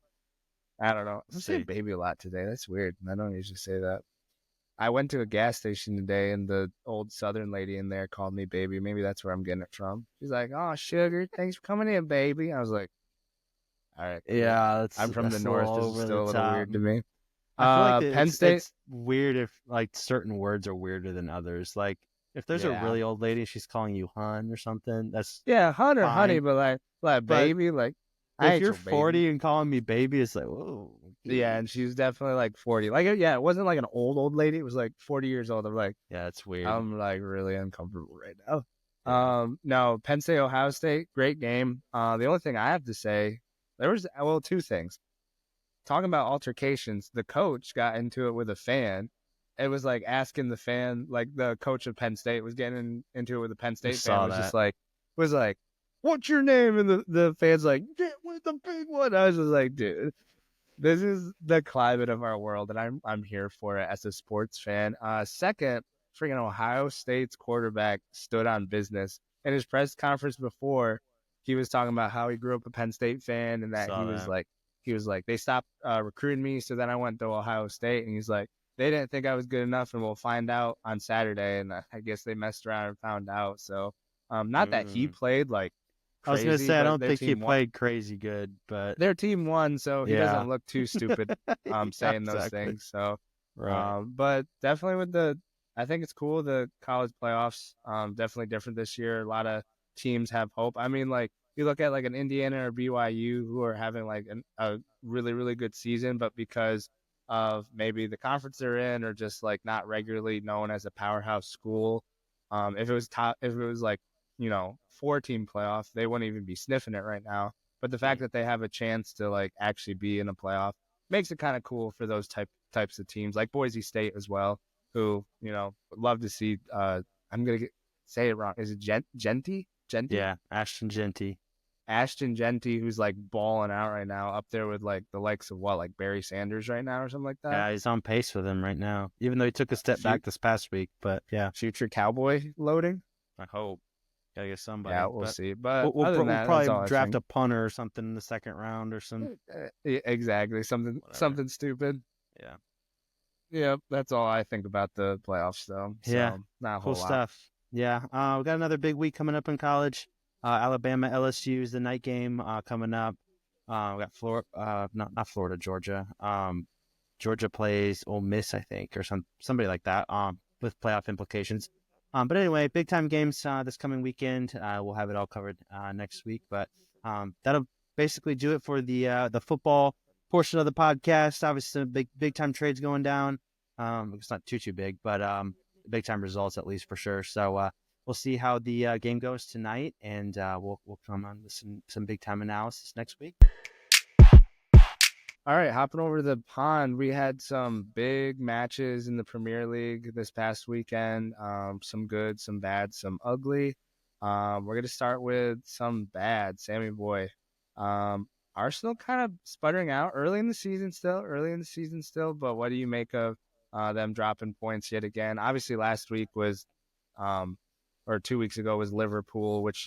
I don't know. I'm saying baby a lot today. That's weird. I don't usually say that. I went to a gas station today, and the old Southern lady in there called me baby. Maybe that's where I'm getting it from. She's like, oh, sugar, thanks for coming in, baby. I was like, all right. Cool. Yeah, I'm from the North. This is still a little weird to me. I feel like Penn State. It's weird if like certain words are weirder than others. Like, if there's a really old lady, she's calling you hun or something. That's hun or honey, but like baby, like if you're 40 and calling me baby, it's like whoa. Yeah, and she's definitely like 40. Like it wasn't like an old lady. It was like 40 years old. I'm like, yeah, it's weird. I'm like really uncomfortable right now. No, Penn State, Ohio State, great game. The only thing I have to say, there was, well, two things. Talking about altercations, the coach got into it with a fan. It was like asking the fan, like the coach of Penn State was getting into it with a Penn I State fan. saw Was just that. like, what's your name? And the fan's like, get with the big one. I was just like, dude, this is the climate of our world, and I'm here for it as a sports fan. Second, freaking Ohio State's quarterback stood on business in his press conference before. He was talking about how he grew up a Penn State fan, and that Saw that. he was like, they stopped recruiting me, so then I went to Ohio State, and he's like, they didn't think I was good enough, and we'll find out on Saturday. And I guess they messed around and found out. So, not that he Mm. played like I was gonna crazy, say I but don't think he played crazy good, but their team won, so he yeah. doesn't look too stupid Yeah, saying those exactly. things. So, Right. but definitely with the, I think it's cool, the college playoffs. Definitely different this year. A lot of teams have hope. I mean, like you look at like an Indiana or BYU who are having like a really really good season, but because of maybe the conference they're in or just like not regularly known as a powerhouse school. If it was like, 4-team playoff, they wouldn't even be sniffing it right now. But the fact Mm. that they have a chance to like actually be in a playoff makes it kind of cool for those types of teams, like Boise State as well, who would love to see. I'm gonna say it wrong. Is it Genty? Genty? Yeah, Ashton Genty. Ashton Genty, who's like balling out right now, up there with like the likes of what, like Barry Sanders right now or something like that. Yeah, he's on pace with him right now, even though he took a step Fu- back this past week. But yeah, Future Cowboy loading. I hope. Gotta get Yeah, somebody. we'll But see. But other than we'll that, that's probably all I draft think. a punter or something in the second round or some Exactly. Something whatever. something stupid. Yeah. Yeah, that's all I think about the playoffs though. Yeah. So not a Cool whole lot. stuff. Yeah. We got another big week coming up in college. Alabama LSU is the night game coming up. We got Florida, not Florida, Georgia. Georgia plays Ole Miss, I think, or somebody like that. With playoff implications. But anyway, big time games this coming weekend. We'll have it all covered next week. But that'll basically do it for the football portion of the podcast. Obviously, some big time trades going down. It's not too big, but big time results at least for sure. So we'll see how the game goes tonight, and we'll come on with some big time analysis next week. All right, hopping over to the pond, we had some big matches in the Premier League this past weekend. Some good, some bad, some ugly. We're gonna start with some bad. Sammy boy, Arsenal kind of sputtering out early in the season still. But what do you make of them dropping points yet again? Obviously, last week was, or 2 weeks ago was Liverpool, which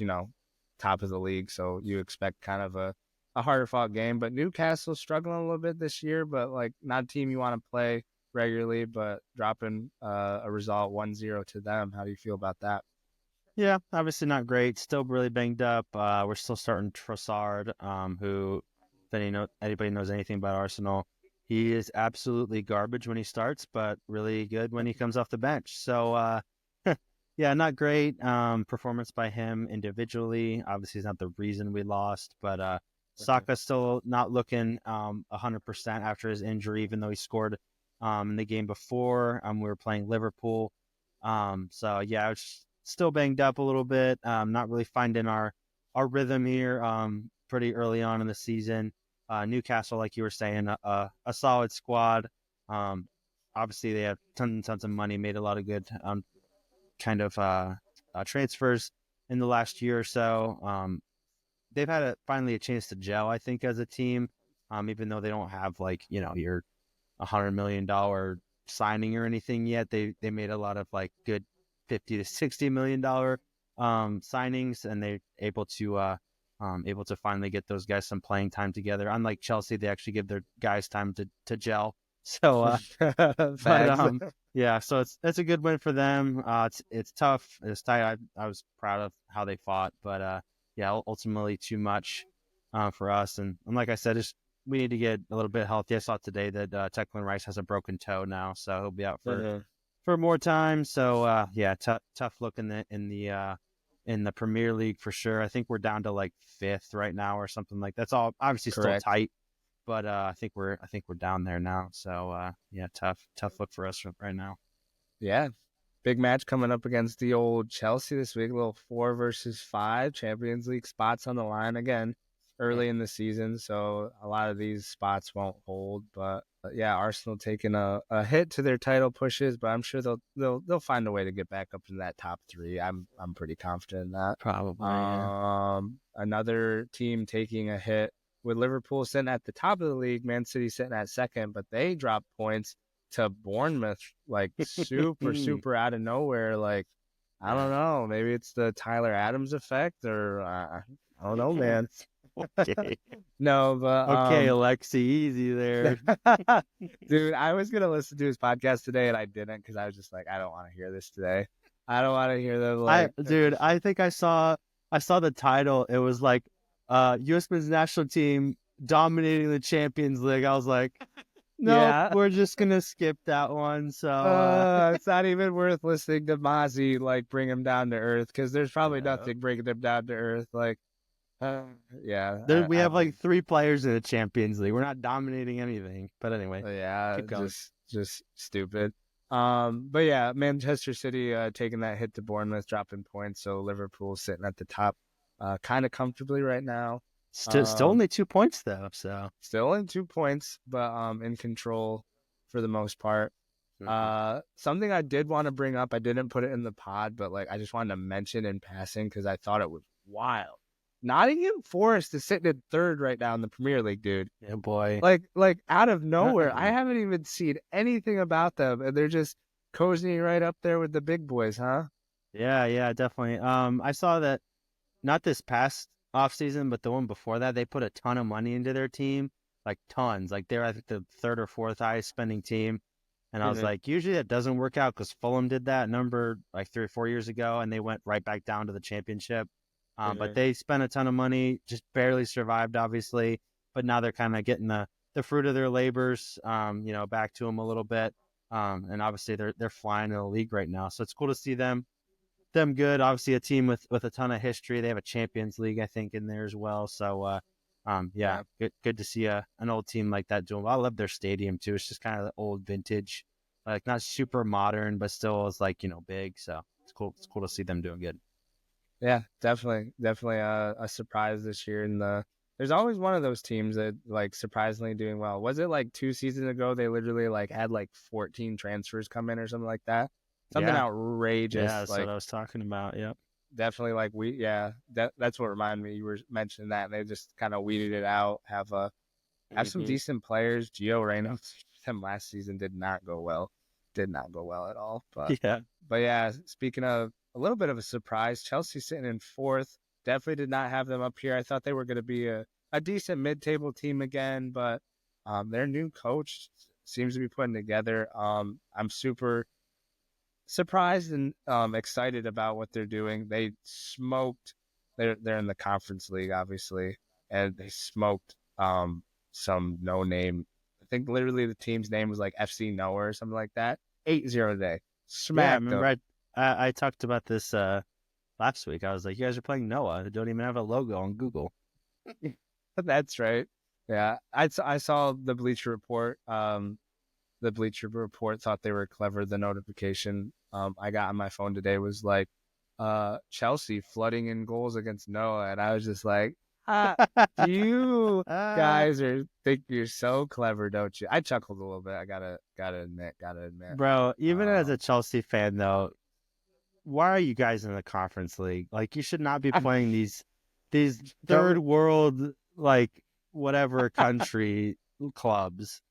top of the league, so you expect kind of a harder fought game. But Newcastle struggling a little bit this year, but like not a team you want to play regularly, but dropping a result 1-0 to them. How do you feel about that? Yeah, obviously not great. Still really banged up. We're still starting Trossard, who, if anybody knows anything about Arsenal, he is absolutely garbage when he starts, but really good when he comes off the bench. So, yeah, not great performance by him individually. Obviously, he's not the reason we lost, but Saka's still not looking 100% after his injury, even though he scored in the game before. We were playing Liverpool. So yeah, I was still banged up a little bit. Not really finding our rhythm here. Pretty early on in the season. Newcastle, like you were saying, a solid squad. Obviously they have tons and tons of money, made a lot of good kind of transfers in the last year or so. They've had finally a chance to gel, I think, as a team. Even though they don't have like your $100 million signing or anything yet. They made a lot of like good $50 to $60 million signings, and they're able to finally get those guys some playing time together. Unlike Chelsea, they actually give their guys time to gel. So, but Facts. yeah, so it's a good win for them. It's tough. It's tight. I was proud of how they fought, but yeah, ultimately too much for us. And like I said, we need to get a little bit healthy. I saw today that Declan Rice has a broken toe now, so he'll be out for more time. So yeah, tough look in the Premier League for sure. I think we're down to like fifth right now or something like that's all. Obviously still Correct. tight, but I think we're down there now. So yeah, tough look for us right now. Yeah, big match coming up against the old Chelsea this week. A little 4 versus 5 Champions League spots on the line again early in the season. So a lot of these spots won't hold. But yeah, Arsenal taking a hit to their title pushes, but I'm sure they'll find a way to get back up in that top 3. I'm pretty confident in that. Probably. Yeah. Another team taking a hit with Liverpool sitting at the top of the league, Man City sitting at second, but they dropped points to Bournemouth, like super out of nowhere. Like, I don't know. Maybe it's the Tyler Adams effect, or I don't know, man. Okay. No, but okay, Alexi, easy there. Dude, I was gonna listen to his podcast today, and I didn't because I was just like, I don't want to hear this today. I don't want to hear them. Like, I think I saw the title. It was like, U.S. men's national team dominating the Champions League. I was like, no, yeah. we're just gonna skip that one. So it's not even worth listening to Mozzie like bring him down to earth because there's probably nothing bringing them down to earth. Like, yeah, we have like 3 players in the Champions League. We're not dominating anything, but anyway, yeah, just stupid. But yeah, Manchester City taking that hit to Bournemouth, dropping points. So Liverpool sitting at the top, kind of comfortably right now. Still only 2 points though, so still only 2 points, but in control for the most part. Something I did want to bring up, I didn't put it in the pod, but like I just wanted to mention in passing because I thought it was wild. Nottingham Forest is sitting in 3rd right now in the Premier League, dude. Yeah, boy. Like out of nowhere. I haven't even seen anything about them, and they're just cozying right up there with the big boys, huh? Yeah, definitely. I saw that not this past offseason, but the one before that, they put a ton of money into their team, like tons. Like they're I think the 3rd or 4th highest spending team. And I was like, usually that doesn't work out because Fulham did that number like 3 or 4 years ago, and they went right back down to the championship. But they spent a ton of money, just barely survived, obviously. But now they're kind of getting the fruit of their labors, back to them a little bit. And obviously they're flying in the league right now, so it's cool to see them good. Obviously, a team with a ton of history. They have a Champions League, I think, in there as well. So, good to see an old team like that doing well. I love their stadium too. It's just kind of the old vintage, like not super modern, but still is like big. So it's cool. It's cool to see them doing good. Yeah, definitely a surprise this year. And there's always one of those teams that like surprisingly doing well. Was it like 2 seasons ago they literally like had like 14 transfers come in or something like that? Something outrageous. Yeah, that's what I was talking about. Yep. Definitely like that's what reminded me. You were mentioning that, and they just kind of weeded it out. Have some decent players. Gio Reyna him last season did not go well at all. But yeah, speaking of a little bit of a surprise, Chelsea sitting in 4th. Definitely did not have them up here. I thought they were going to be a decent mid-table team again, but their new coach seems to be putting together. I'm super surprised and excited about what they're doing. They smoked. They're in the Conference League, obviously, and they smoked some no-name. I think literally the team's name was like FC Noah or something like that. 8-0 today. Smacked them. Remember I talked about this last week. I was like, you guys are playing Noah. They don't even have a logo on Google. That's right. Yeah, I saw the Bleacher Report. The Bleacher Report thought they were clever. The notification I got on my phone today was like, Chelsea flooding in goals against Noah, and I was just like, you guys think you're so clever, don't you? I chuckled a little bit. I gotta admit. Bro, even as a Chelsea fan though, why are you guys in the Conference League? Like, you should not be playing these 3rd world, like, whatever country clubs.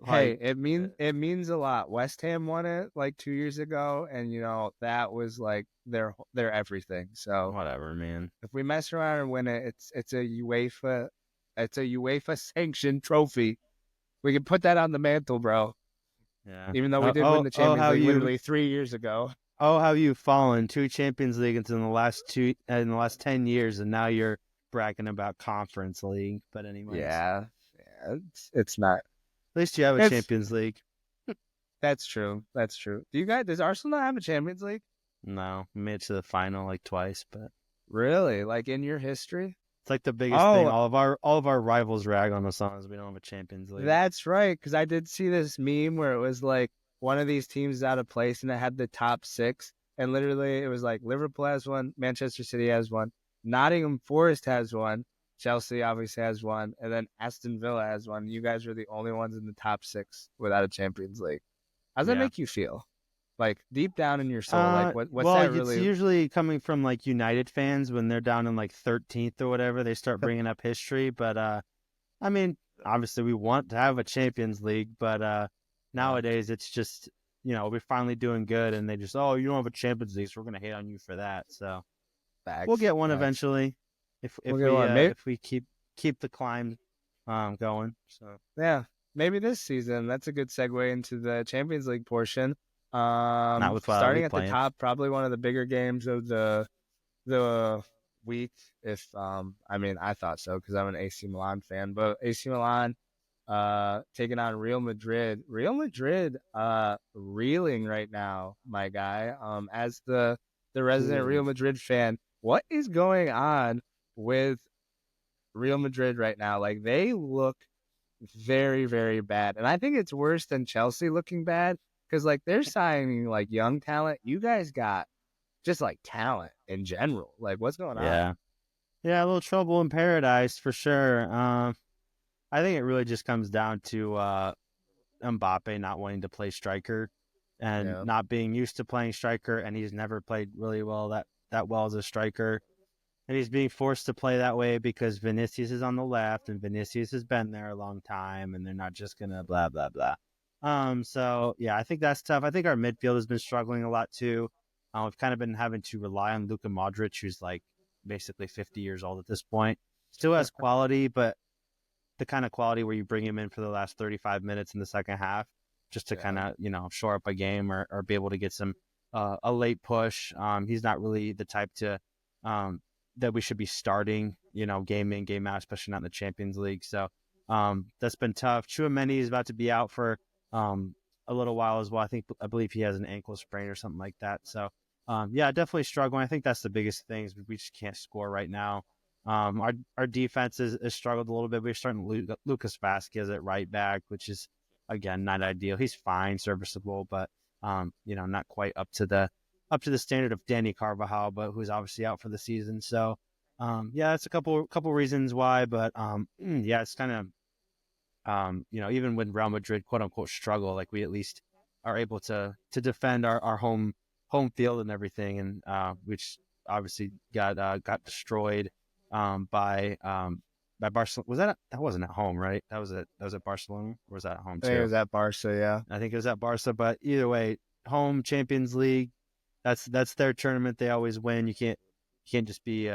Hey, it means a lot. West Ham won it like 2 years ago, and that was like their everything. So whatever, man. If we mess around and win it, it's a UEFA sanctioned trophy. We can put that on the mantle, bro. Yeah. Even though we did win the Champions League literally 3 years ago. Oh, how you've fallen 2 Champions Leagues in the last 10 years, and now you're bragging about Conference League. But anyways, yeah, it's not. At least you have a Champions League. That's true. Does Arsenal not have a Champions League? No, we made it to the final like twice, but really, like in your history, it's like the biggest thing. All of our rivals rag on us on is we don't have a Champions League. That's right, because I did see this meme where it was like one of these teams is out of place, and it had the top 6, and literally it was like Liverpool has one, Manchester City has one, Nottingham Forest has one, Chelsea obviously has one, and then Aston Villa has one. You guys are the only ones in the top 6 without a Champions League. How does that make you feel? Like deep down in your soul, like what's that really? It's usually coming from like United fans when they're down in like 13th or whatever. They start bringing up history, but I mean, obviously we want to have a Champions League, but nowadays it's just we're finally doing good, and they just you don't have a Champions League, so we're gonna hate on you for that. So we'll get one eventually if we keep the climb going. So yeah, maybe this season. That's a good segue into the Champions League portion. Not with starting at the top, probably one of the bigger games of the week. If I mean, I thought so because I'm an AC Milan fan, but AC Milan taking on Real Madrid. Real Madrid reeling right now, my guy. As the resident Real Madrid fan, what is going on with Real Madrid right now? Like, they look very, very bad, and I think it's worse than Chelsea looking bad. Because, like, they're signing, like, young talent. You guys got just, like, talent in general. Like, what's going on? Yeah, a little trouble in paradise for sure. I think it really just comes down to Mbappe not wanting to play striker and not being used to playing striker, and he's never played really well that well as a striker. And he's being forced to play that way because Vinicius is on the left, and Vinicius has been there a long time, and they're not just going to blah, blah, blah. So yeah, I think that's tough. I think our midfield has been struggling a lot too. We've kind of been having to rely on Luka Modric, who's like basically 50 years old at this point. Still has quality, but the kind of quality where you bring him in for the last 35 minutes in the second half just to kind of, shore up a game or be able to get some a late push. He's not really the type to that we should be starting, game in, game out, especially not in the Champions League. So that's been tough. Tchouaméni is about to be out for a little while as well. I believe he has an ankle sprain or something like that. So definitely struggling. I think that's the biggest thing is we just can't score right now. Our defense has struggled a little bit. We're starting Lucas Vazquez at right back, which is again not ideal. He's fine, serviceable, but not quite up to the standard of Danny Carvajal, but who's obviously out for the season. So that's a couple reasons why, but it's kind of even when Real Madrid quote unquote struggle, like we at least are able to defend our home field and everything, and which obviously got destroyed by Barcelona. That wasn't at home, right? That was at Barcelona, or was that at home too? I think it was at Barca, yeah. I think it was at Barca, but either way, home Champions League, that's their tournament. They always win. You can't just be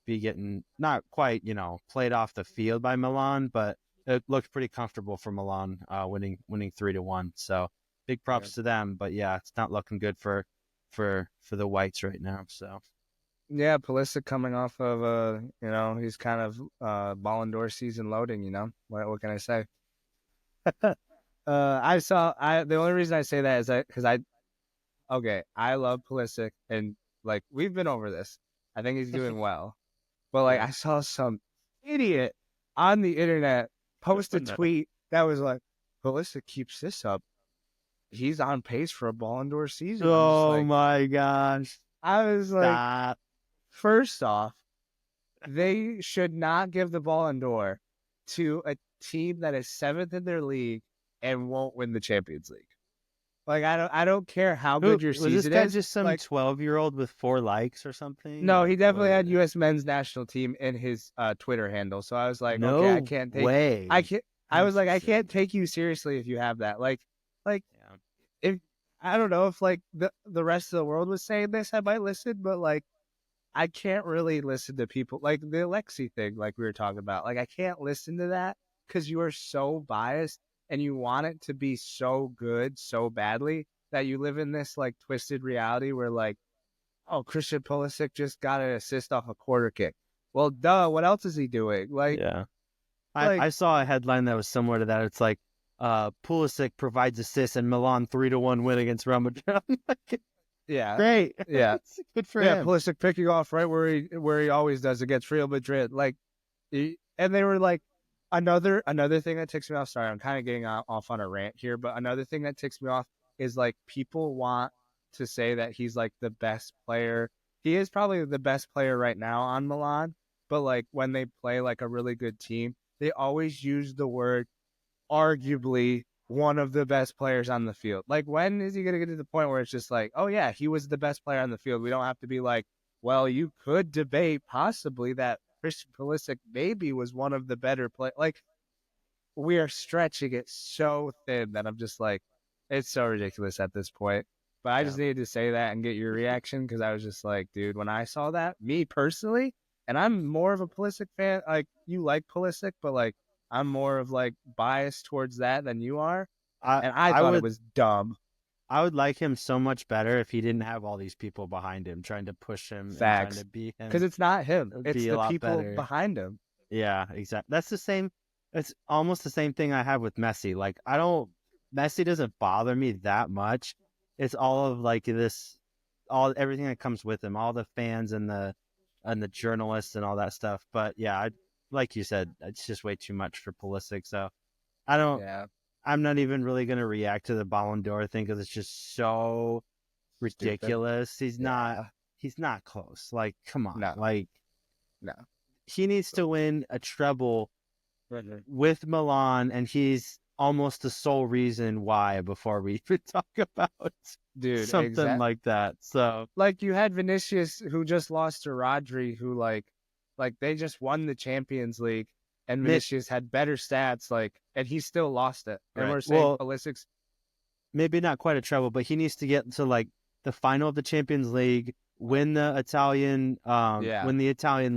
getting not quite played off the field by Milan, but it looked pretty comfortable for Milan, winning 3-1. So big props to them. But it's not looking good for the Whites right now. So yeah, Pulisic coming off of he's kind of Ballon d'Or season loading. What can I say? The only reason I say that is because I love Pulisic, and like we've been over this. I think he's doing well, but like I saw some idiot on the internet post a tweet that was like, Pulisic keeps this up, he's on pace for a Ballon d'Or season. Oh my gosh. I was like, first off, they should not give the Ballon d'Or to a team that is 7th in their league and won't win the Champions League. Like, I don't care how good your season is. Was this guy just some 12-year-old with 4 likes or something? No, he definitely had U.S. men's national team in his Twitter handle. So I was like, okay, I can't take. I can't take you seriously if you have that. If I don't know if like the rest of the world was saying this, I might listen, but like I can't really listen to people like the Alexi thing, like we were talking about. Like I can't listen to that because you are so biased. And you want it to be so good, so badly, that you live in this, like, twisted reality where, like, oh, Christian Pulisic just got an assist off a quarter kick. Well, duh, what else is he doing? Like, I saw a headline that was similar to that. It's like, Pulisic provides assists and Milan 3-1 win against Real Madrid. Yeah. Great. Yeah. It's good for him. Pulisic picking off right where he always does against Real Madrid. Like, and they were like, Another thing that ticks me off. Sorry, I'm kind of getting off on a rant here, but another thing that ticks me off is like people want to say that he's like the best player. He is probably the best player right now on Milan, but like when they play like a really good team, they always use the word arguably one of the best players on the field. Like, when is he going to get to the point where it's just like, oh, yeah, he was the best player on the field? We don't have to be like, well, you could debate possibly that Christian Pulisic maybe was one of the better players. Like, we are stretching it so thin that I'm just like, it's so ridiculous at this point. But I just needed to say that and get your reaction because I was just like, dude, when I saw that, me personally, and I'm more of a Pulisic fan. Like, you like Pulisic, but like, I'm more of like biased towards that than you are. I And I I thought it would was dumb. I would like him so much better if he didn't have all these people behind him trying to push him and trying Facts. to beat Because him. it's not him, It would it's be a the lot people better. behind him. Yeah, exactly. That's the same. It's almost the same thing I have with Messi. Like, Messi doesn't bother me that much. It's all of like this, everything that comes with him, all the fans and the journalists and all that stuff. But yeah, like you said, it's just way too much for Pulisic. So I don't. Yeah. I'm not even really gonna react to the Ballon d'Or thing because it's just so Stupid. ridiculous. He's not. Yeah. He's not close. Like, come on. No. Like, No. he needs to win a treble Mhm. with Milan, and he's almost the sole reason why before we even talk about Dude, something like that. So, like you had Vinicius who just lost to Rodri, who like they just won the Champions League, and Vinicius had better stats, like, and he still lost it. And right. we're saying Well, Pulisic's maybe not quite a treble, but he needs to get to like the final of the Champions League, yeah, win the Italian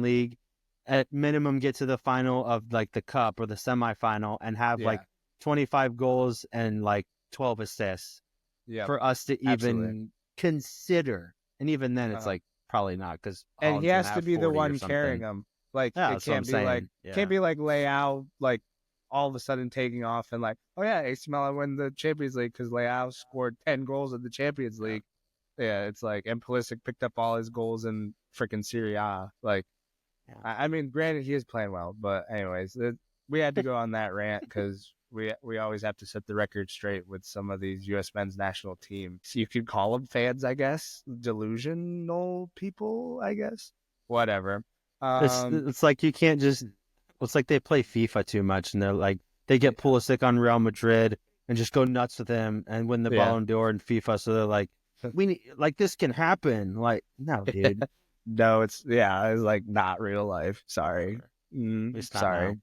league, at minimum get to the final of like the cup or the semifinal, and have yeah, like 25 goals and like 12 assists yep, for us to absolutely. even consider. And even then, it's Uh-huh. like probably not because And he Holland's gonna has to have be the 40 or one carrying something. them. Like Yeah, it that's what I'm saying. can't Yeah, be like Leao, like all of a sudden taking off and like, oh yeah, AC Milan win the Champions League because Leao scored 10 goals in the Champions yeah, League. Yeah, it's like, and Pulisic picked up all his goals in freaking Serie A. Like, yeah. I mean, granted, he is playing well, but anyways, we had to go on that rant because we always have to set the record straight with some of these U.S. men's national teams. So you could call them fans, I guess, delusional people, I guess. Whatever. It's like you can't just. It's like they play FIFA too much, and they're like they get Pulisic on Real Madrid and just go nuts with him and win the Yeah. Ballon d'Or in FIFA. So they're like, we need, like, this can happen. Like, no, dude, No, it's like not real life. Sorry. at least not now. Sorry.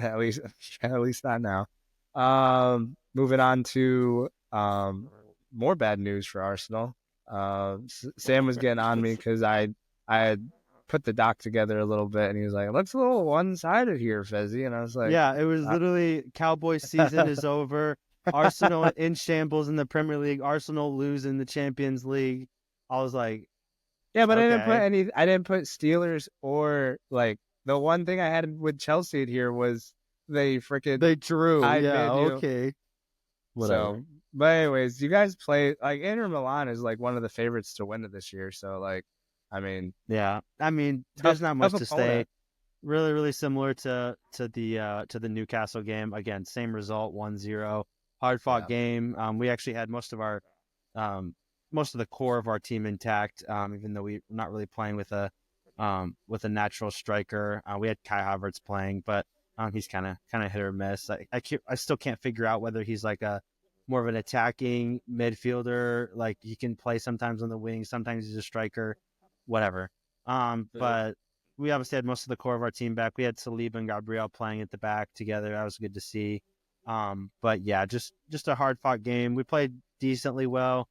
At least at least not now. Moving on to more bad news for Arsenal. Sam was getting on me because I had put the doc together a little bit, and he was like, "It looks a little one sided here, Fezzy," and I was like, Yeah, it was literally Cowboys season is over. Arsenal in shambles in the Premier League. Arsenal lose in the Champions League. I was like, "Yeah, but okay, I didn't put Steelers or like the one thing I had with Chelsea here was they freaking they drew. tied Yeah, Man U." okay, So, whatever. but anyways, you guys play like Inter Milan is like one of the favorites to win it this year. So like, I mean, Yeah, I mean, there's not tough much to say. opponent. Really, really similar to the Newcastle game. Again, same result, 1-0. Hard fought Yeah, game. We actually had most of the core of our team intact. Even though we're not really playing with a natural striker. We had Kai Havertz playing, but he's kind of hit or miss. I still can't figure out whether he's like a more of an attacking midfielder. Like, he can play sometimes on the wing, sometimes he's a striker, whatever. But we obviously had most of the core of our team back. We had Saliba and Gabriel playing at the back together. That was good to see. But yeah, just a hard fought game. We played decently well.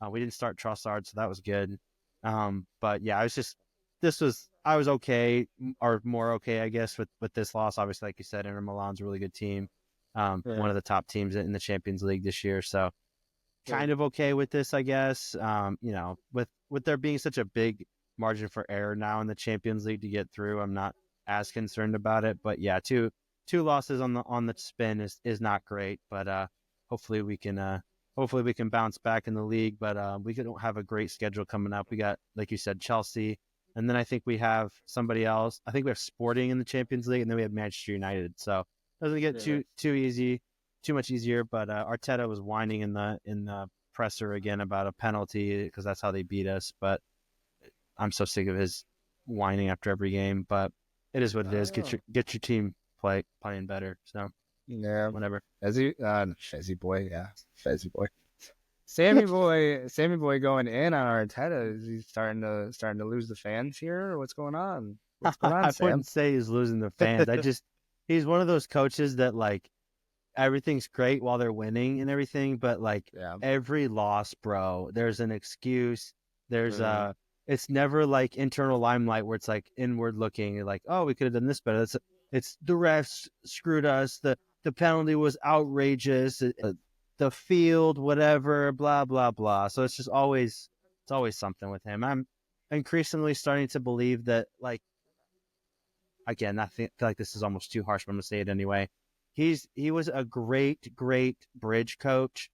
We didn't start Trossard, so that was good. But yeah, I was okay, or more okay, I guess, with this loss. Obviously, like you said, Inter Milan's a really good team. yeah, One of the top teams in the Champions League this year. So yeah. kind of okay with this, I guess. With there being such a big margin for error now in the Champions League to get through, I'm not as concerned about it. But yeah, two losses on the spin is not great. But hopefully we can hopefully we can bounce back in the league. But we don't have a great schedule coming up. We got, like you said, Chelsea. And then I think we have somebody else. I think we have Sporting in the Champions League, and then we have Manchester United. So it doesn't get too much easier. But Arteta was whining in the presser again about a penalty because that's how they beat us. But I'm so sick of his whining after every game. But it is what it is. Get your team playing better. So yeah, whatever. Fezzy boy, yeah, Fezzy boy. Sammy boy going in on Arteta. Is he starting to lose the fans here? Or what's going on? What's going on, I Sam? wouldn't say he's losing the fans. He's one of those coaches that like everything's great while they're winning and everything, but like every loss, bro, there's an excuse. There's it's never like internal limelight where it's like inward looking, like, oh, we could have done this better. It's the refs screwed us. The penalty was outrageous. The field, whatever, blah blah blah. So it's always something with him. I'm increasingly starting to believe that, like, again, I feel like this is almost too harsh, but I'm gonna say it anyway. He was a great bridge coach.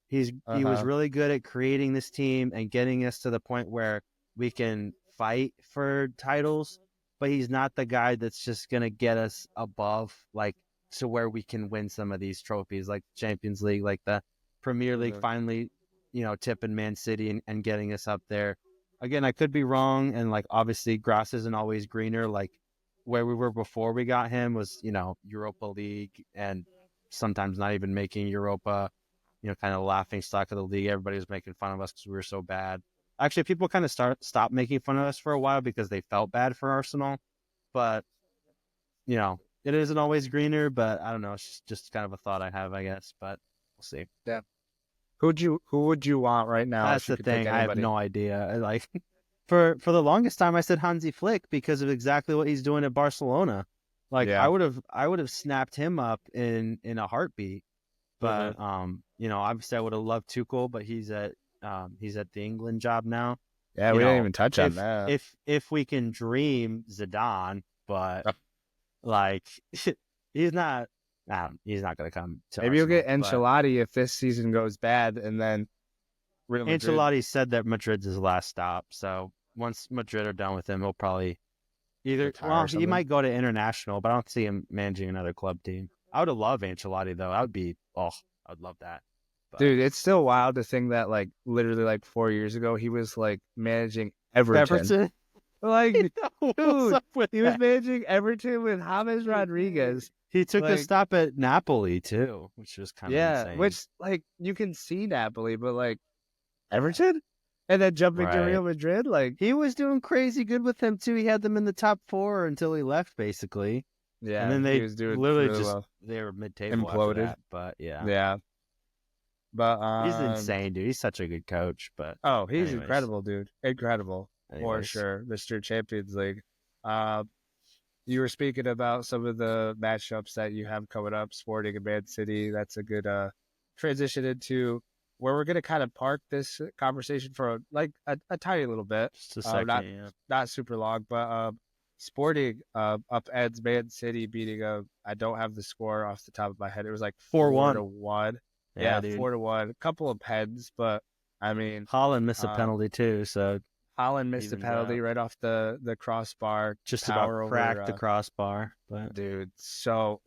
He was really good at creating this team and getting us to the point where we can fight for titles, but he's not the guy that's just gonna get us above, like, to where we can win some of these trophies, like Champions League, like the Premier League finally, tipping Man City and getting us up there. Again, I could be wrong, and like obviously grass isn't always greener. Like where we were before we got him was, Europa League and sometimes not even making Europa, kind of laughing stock of the league. Everybody was making fun of us because we were so bad. Actually, people kind of stopped making fun of us for a while because they felt bad for Arsenal. But, it isn't always greener, but I don't know. It's just kind of a thought I have, I guess, but we'll see. Yeah. Who would you want right now? That's the thing. I have no idea. Like for the longest time, I said Hansi Flick because of exactly what he's doing at Barcelona. Like I would have snapped him up in a heartbeat. But obviously I would have loved Tuchel, but he's at the England job now. Yeah, we didn't even touch on that. If we can dream Zidane, but like he's not going to come to Maybe Arsenal, you'll get Ancelotti if this season goes bad, and then Real Madrid. Ancelotti said that Madrid's his last stop. So once Madrid are done with him, he'll probably he might go to international, but I don't see him managing another club team. I would have loved Ancelotti though. I'd love that. But, dude, it's still wild to think that like literally like 4 years ago he was like managing Everton. Like, dude, he was managing Everton with James Rodriguez. He took a stop at Napoli too, which was kind of insane. Which like you can see Napoli, but like Everton, and then jumping to Real Madrid, like he was doing crazy good with them too. He had them in the top 4 until he left, basically. Yeah, and then they they were mid-table imploded. After that, but yeah. But he's insane, dude. He's such a good coach. But he's incredible, dude. Incredible. For sure, Mr. Champions League. You were speaking about some of the matchups that you have coming up, Sporting and Man City. That's a good transition into where we're going to kind of park this conversation for a tiny little bit. Just a second, not super long, but Sporting upends Man City beating I don't have the score off the top of my head. It was like 4-1. Yeah, 4-1. A couple of pens, but I mean, Haaland missed a penalty too, so. Haaland missed a penalty right off the crossbar. Just about cracked the crossbar. But dude, so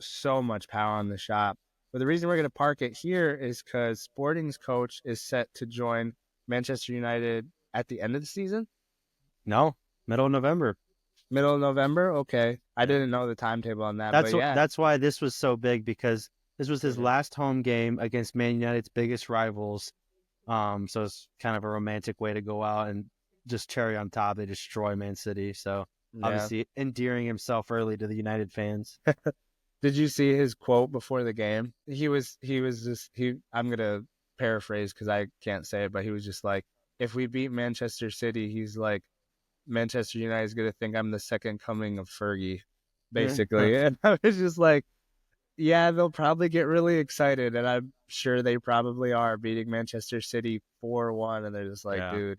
much power on the shot. But the reason we're going to park it here is because Sporting's coach is set to join Manchester United at the end of the season? No, middle of November. Middle of November? Okay. I didn't know the timetable on that. That's why this was so big, because this was his last home game against Man United's biggest rivals. So it's kind of a romantic way to go out and just cherry on top, they destroy Man City. So obviously endearing himself early to the United fans. Did you see his quote before the game? I'm going to paraphrase because I can't say it, but he was just like, if we beat Manchester City, he's like, Manchester United is going to think I'm the second coming of Fergie, basically. And I was just like, yeah, they'll probably get really excited. And I'm sure they probably are, beating Manchester City 4-1. And they're just like, dude.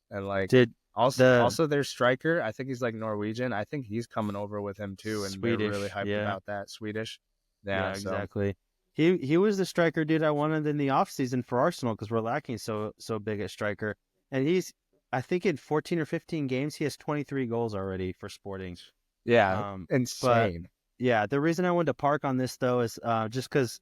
And like, also their striker, I think he's like Norwegian. I think he's coming over with him too, and Swedish, they're really hyped about that. Swedish, exactly. He was the striker dude I wanted in the offseason for Arsenal because we're lacking so big at striker, and he's I think in 14 or 15 games, he has 23 goals already for Sporting. Yeah, But insane. yeah, the reason I wanted to park on this though is just because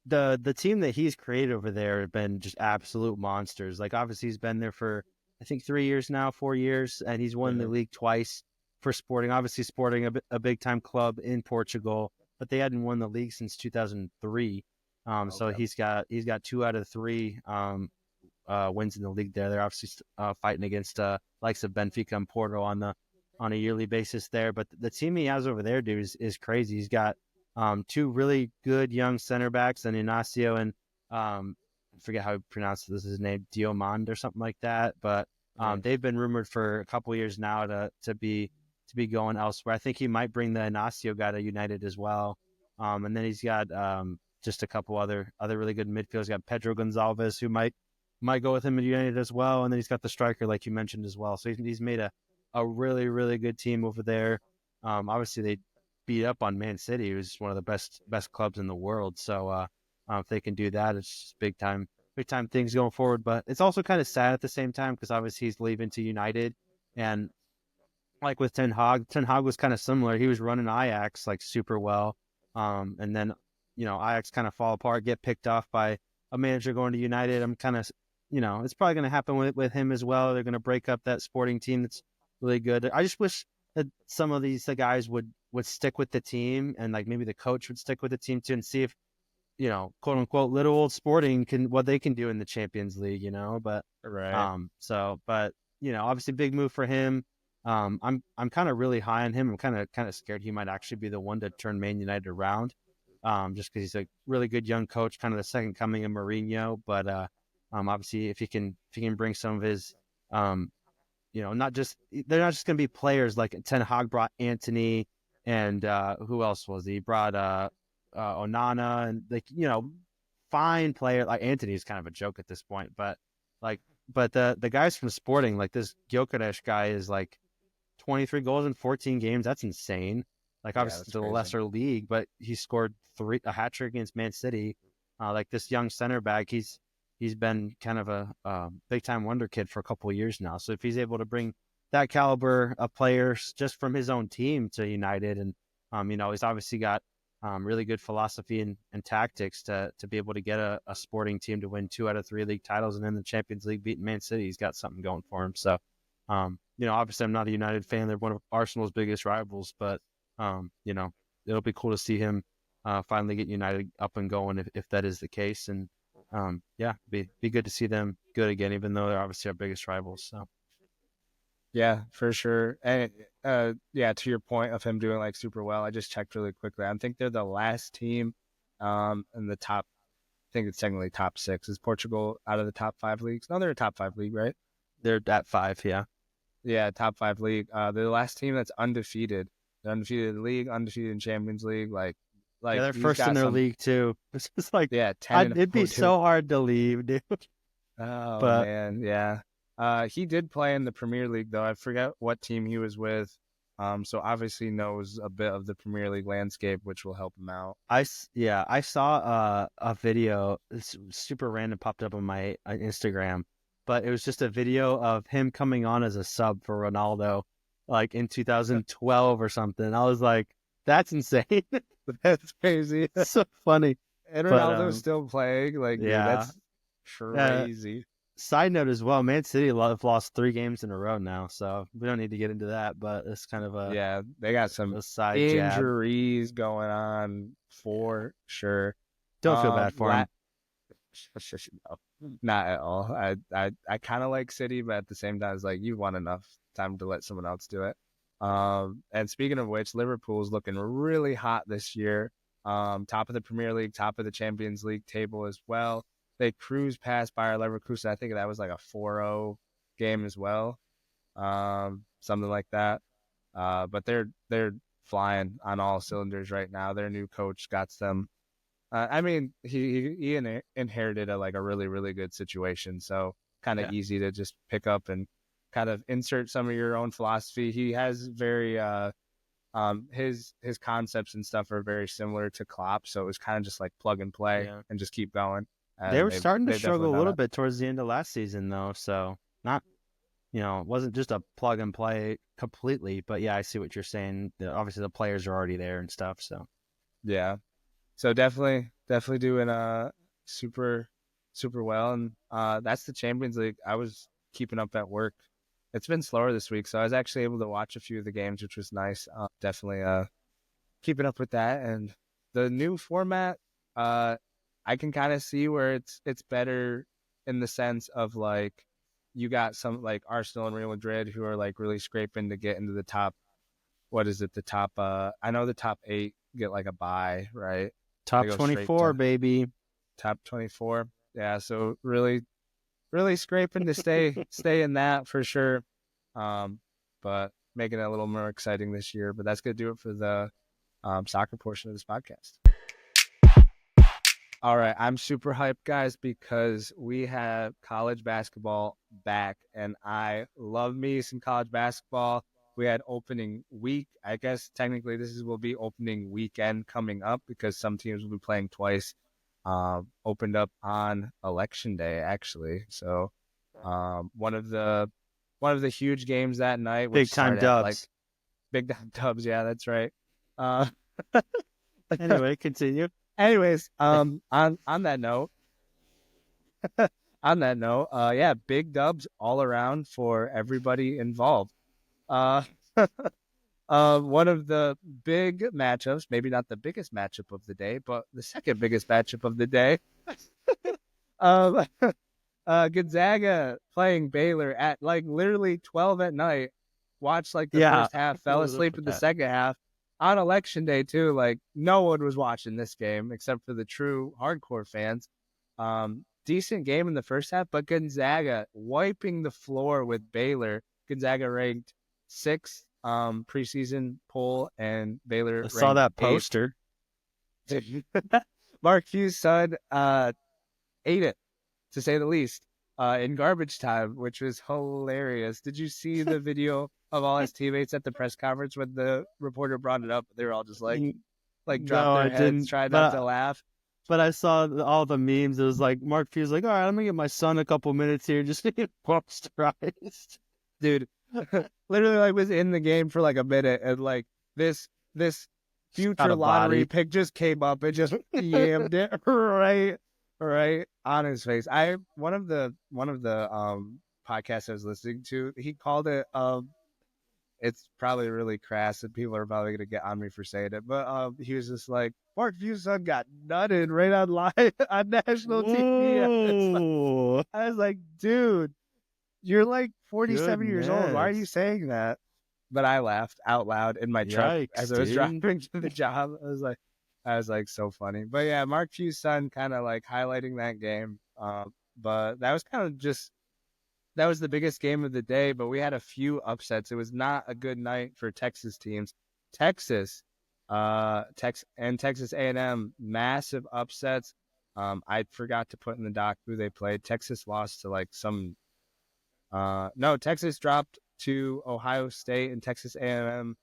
the team that he's created over there have been just absolute monsters. Like obviously he's been there for I think 3 years now, 4 years, and he's won the Yeah. league twice for Sporting. Obviously Sporting a big time club in Portugal, but they hadn't won the league since 2003. So Okay. he's got 2 out of 3 wins in the league there. They're obviously fighting against likes of Benfica and Porto on a yearly basis there. But the team he has over there, dude, is crazy. He's got 2 really good young center backs, and Inacio and I forget how he pronounces his name, Diomande or something like that. But Yeah. they've been rumored for a couple years now to be going elsewhere. I think he might bring the Inacio guy to United as well. And then he's got just a couple other really good midfielders. He's got Pedro Gonzalez, who might go with him in United as well. And then he's got the striker, like you mentioned as well. So he's made a really, really good team over there. Obviously, they beat up on Man City, who's one of the best clubs in the world. So if they can do that, it's just big time things going forward. But it's also kind of sad at the same time because obviously he's leaving to United, and like with Ten Hag was kind of similar. He was running Ajax like super well, and then Ajax kind of fall apart, get picked off by a manager going to United. I'm kind of it's probably going to happen with him as well. They're going to break up that Sporting team that's really good. I just wish that some of these guys would stick with the team, and like maybe the coach would stick with the team too, and see if quote unquote little old Sporting what they can do in the Champions League. But Right. but obviously big move for him. I'm kind of really high on him. I'm kind of scared he might actually be the one to turn Man United around. Just because he's a really good young coach, kind of the second coming of Mourinho. But obviously if he can bring some of his not just they're not just going to be players like Ten Hag brought Anthony and who else was he brought Onana and fine player like Anthony's kind of a joke at this point, but like the guys from Sporting like this Gyökeres guy is like 23 goals in 14 games. That's insane. Like Yeah, obviously that's it's a crazy. lesser league, but he scored a hat trick against Man City. Like this young center back, he's been kind of a big time wonder kid for a couple of years now. So if he's able to bring that caliber of players just from his own team to United, and he's obviously got really good philosophy and tactics to be able to get a Sporting team to win 2 out of 3 league titles and in the Champions League beating Man City. He's got something going for him. So, obviously I'm not a United fan. They're one of Arsenal's biggest rivals, but it'll be cool to see him finally get United up and going if that is the case. And yeah, be good to see them good again, even though they're obviously our biggest rivals. So Yeah, for sure. And yeah, to your point of him doing like super well, I just checked really quickly. I think they're the last team in the top. I think it's technically top 6. Is Portugal out of the top 5 leagues? No, they're a top 5 league, right? they're at 5, yeah. Yeah, top 5 league. They're the last team that's undefeated. They're undefeated in the league, undefeated in Champions League. Yeah, Like they're he's first in got their some. league too. It's just like Yeah, 10 and it'd be 0 too. so hard to leave, dude. Oh But man, yeah. He did play in the Premier League though. I forget what team he was with. So obviously knows a bit of the Premier League landscape, which will help him out. I saw a video. It's super random, popped up on my Instagram, but it was just a video of him coming on as a sub for Ronaldo, like in 2012 or something. I was like, that's insane. That's crazy. So funny. And But Ronaldo's still playing. Like, dude, yeah. that's Uh, crazy. Side note as well, Man City have lost 3 games in a row now, so we don't need to get into that. But it's kind of Yeah, they got some a side jab. injuries going on for sure. Don't feel bad for La- him. no, not at all. I kind of like City, but at the same time, it's like you've won enough time to let someone else do it. And speaking of which, Liverpool's looking really hot this year. Top of the Premier League, top of the Champions League table as well. They cruised past Bayer Leverkusen. I think that was like a 4-0 game as well, something like that. But they're flying on all cylinders right now. Their new coach got them. I mean, he inherited a really really good situation, so kind of Yeah, easy to just pick up and kind of insert some of your own philosophy. He has very his concepts and stuff are very similar to Klopp, so it was kind of just like plug and play yeah. and just keep going. They And were starting to they've definitely struggle a done little it. bit towards the end of last season, though. So not it wasn't just a plug and play completely. But yeah, I see what you're saying. Obviously, the players are already there and stuff. So Yeah. So definitely doing super super well, and that's the Champions League. I was keeping up at work. It's been slower this week, so I was actually able to watch a few of the games, which was nice. Definitely keeping up with that, and the new format. I can kind of see where it's better in the sense of like you got some like Arsenal and Real Madrid who are like really scraping to get into the top. What is it? The top. I know the top 8 get like a bye, right? They top go straight 24, to baby. top 24. Yeah, so really scraping to stay in that for sure. But making it a little more exciting this year. But that's gonna do it for the soccer portion of this podcast. All right, I'm super hyped, guys, because we have college basketball back, and I love me some college basketball. We had opening week. I guess technically will be opening weekend coming up because some teams will be playing twice. Opened up on election day, actually. So, one of the huge games that night, which Big time started at like Dubs. big time Dubs. Yeah, that's right. Uh, Anyway, continue. anyways, on that note. On that note, yeah, big dubs all around for everybody involved. Uh, one of the big matchups, maybe not the biggest matchup of the day, but the second biggest matchup of the day. um, Gonzaga playing Baylor at like literally 12 at night. Watched like the Yeah, first half, fell loaded up asleep with in the that. second half. On election day too, like no one was watching this game except for the true hardcore fans. Decent game in the first half, but Gonzaga wiping the floor with Baylor. Gonzaga ranked 6th preseason poll, and I Baylor saw ranked that 8th. poster. Mark Hughes' son ate it, to say the least, in garbage time, which was hilarious. Did you see the video of all his teammates at the press conference when the reporter brought it up? They were all just like dropped No, their I heads, didn't. trying not to But laugh. I saw all the memes. It was like Mark Few's like, all right, I'm gonna give my son a couple minutes here, just to get posterized. Dude, literally like was in the game for like a minute, and like this Got future a lottery body. pick just came up and just yammed it right on his face. One of the podcasts I was listening to, he called it it's probably really crass and people are probably gonna get on me for saying it, but he was just like, Mark View's son got nutted right on live on national TV. Whoa! I was like, dude, you're like 47 years old. Why are you Goodness! saying that? But I laughed out loud in my truck Yikes, as I was dude! driving to the job. I was like, so funny. But yeah, Mark Few's son kind of like highlighting that game. But that was kind of just that was the biggest game of the day. But we had a few upsets. It was not a good night for Texas teams. Texas, Texas A&M, massive upsets. I forgot to put in the doc who they played. Texas lost to like some no, Texas dropped to Ohio State, and Texas A&M,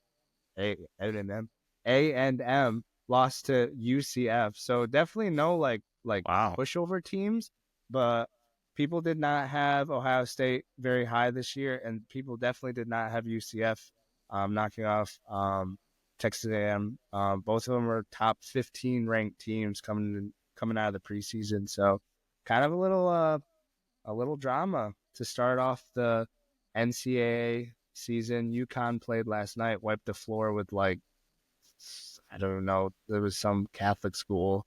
A&M, A&M lost to UCF. So definitely no like Wow. pushover teams, but people did not have Ohio State very high this year, and people definitely did not have UCF knocking off Texas A&M. Both of them are top 15 ranked teams coming out of the preseason. So kind of a little drama to start off the NCAA season. UConn played last night, wiped the floor with like, I don't know, there was some Catholic school,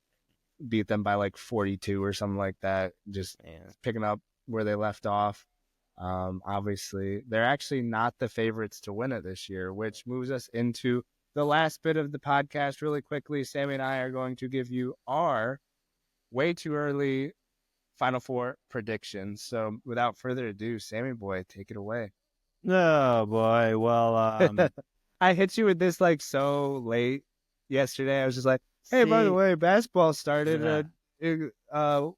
beat them by like 42 or something like that, just Man. picking up where they left off. Obviously, they're actually not the favorites to win it this year, which moves us into the last bit of the podcast really quickly. Sammy and I are going to give you our way too early Final Four predictions. So without further ado, Sammy boy, take it away. Oh boy. Well, I hit you with this like so late yesterday. I was just like, hey, by the see, way, basketball started. yeah.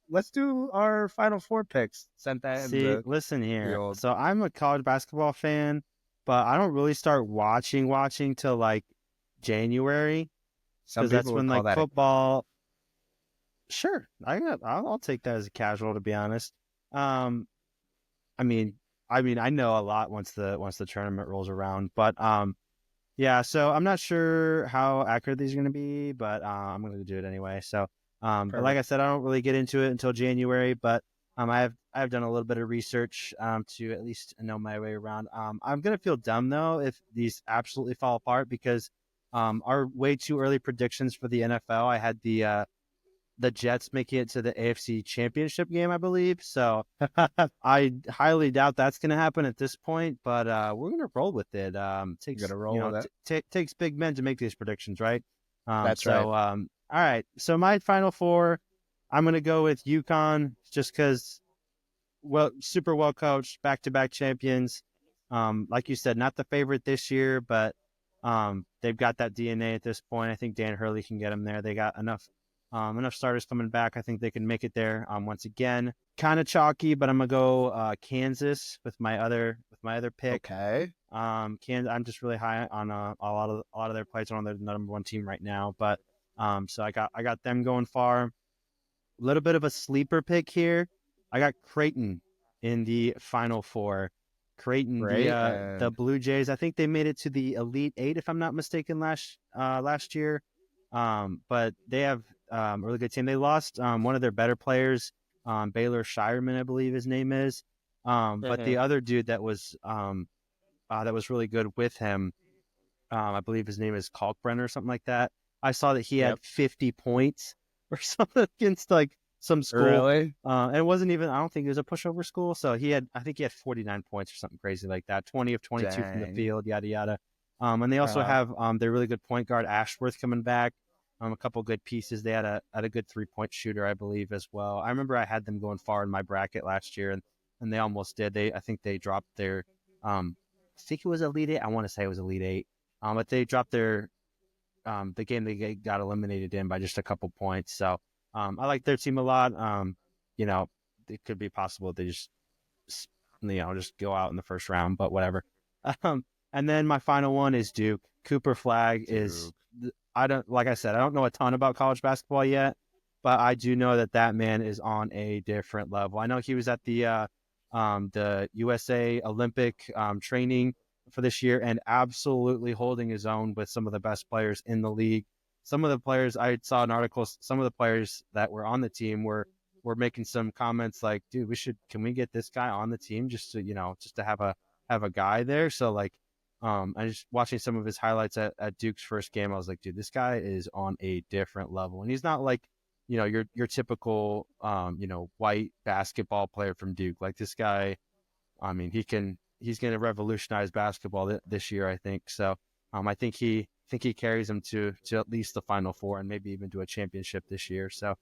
Let's do our Final Four picks. Sent that in Listen the here. old. So I'm a college basketball fan, but I don't really start watching till like January Some because that's people would when call like that a. football. Sure, I'll take that as a casual, to be honest. Um, I mean, I mean, I know a lot once the tournament rolls around, but yeah. So I'm not sure how accurate these are going to be, but I'm going to do it anyway. So, but like Perfect. I said, I don't really get into it until January, but I've done a little bit of research to at least know my way around. I'm going to feel dumb though if these absolutely fall apart because our way too early predictions for the NFL. I had the Jets making it to the AFC Championship game, I believe. So I highly doubt that's going to happen at this point, but we're going to roll with it. You got Takes to roll with it. takes big men to make these predictions, right? That's right. All right. So my final four, I'm going to go with UConn just because super well coached, back to back champions. Like you said, not the favorite this year, but they've got that DNA at this point. I think Dan Hurley can get them there. They got enough starters coming back. I think they can make it there. Once again, kind of chalky, but I'm gonna go Kansas with my other pick. Okay. Kansas. I'm just really high on a lot of their players are on their number one team right now, but so I got them going far. A little bit of a sleeper pick here. I got Creighton in the Final Four. Creighton, Great. the Blue Jays. I think they made it to the Elite Eight, if I'm not mistaken, last year. But they have a really good team. They lost one of their better players, Baylor Shireman, I believe his name is. But the other dude that was really good with him, I believe his name is Kalkbrenner or something like that. I saw that he had 50 points or something against like some school. Really? And it wasn't even, I don't think it was a pushover school. So I think he had 49 points or something crazy like that. 20 of 22 from the field, yada, yada. And they also have their really good point guard Ashworth coming back. A couple good pieces. They had a good 3-point shooter, I believe, as well. I remember I had them going far in my bracket last year, and they almost did. I think they dropped their, I think it was Elite Eight. I want to say it was Elite Eight. But they dropped their the game they got eliminated in by just a couple points. So I like their team a lot. It could be possible they just go out in the first round, but whatever. And then my final one is Duke. Cooper Flagg is, like I said, I don't know a ton about college basketball yet, but I do know that man is on a different level. I know he was at the USA Olympic training for this year and absolutely holding his own with some of the best players in the league. Some of the players, I saw an article, some of the players that were on the team were making some comments like, dude, can we get this guy on the team just to have a guy there? So like, I just watching some of his highlights at Duke's first game. I was like, dude, this guy is on a different level, and he's not like, your typical, white basketball player from Duke. Like this guy, I mean, he's going to revolutionize basketball this year, I think. So, I think he carries him to at least the Final Four and maybe even to a championship this year. So,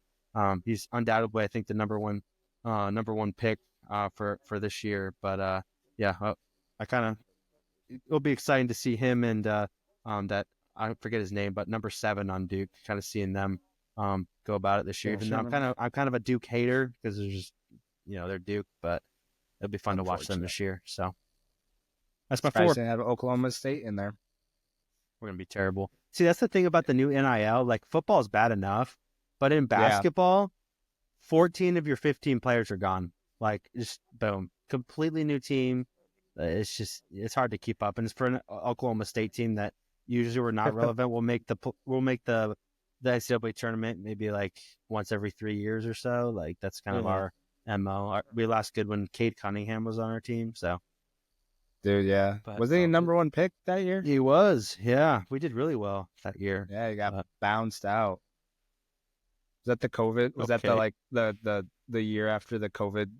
he's undoubtedly, I think, the number one pick for this year. But yeah, it'll be exciting to see him and that I forget his name, but number 7 on Duke. Kind of seeing them go about it this year. Even though I'm kind of a Duke hater because they're just they're Duke, but it'll be fun to watch them this year. So that's my 4. Have Oklahoma State in there. We're gonna be terrible. See, that's the thing about the new NIL. Like football is bad enough, but in basketball, 14 of your 15 players are gone. Like just boom, completely new team. It's hard to keep up, and it's for an Oklahoma State team that usually we're not relevant. We'll make the NCAA tournament maybe like once every 3 years or so. Like that's kind of our MO. We last good when Cade Cunningham was on our team. So, dude, yeah, was he a number 1 pick that year? He was. Yeah, we did really well that year. Yeah, he got bounced out. Was that the COVID? Was that the year after the COVID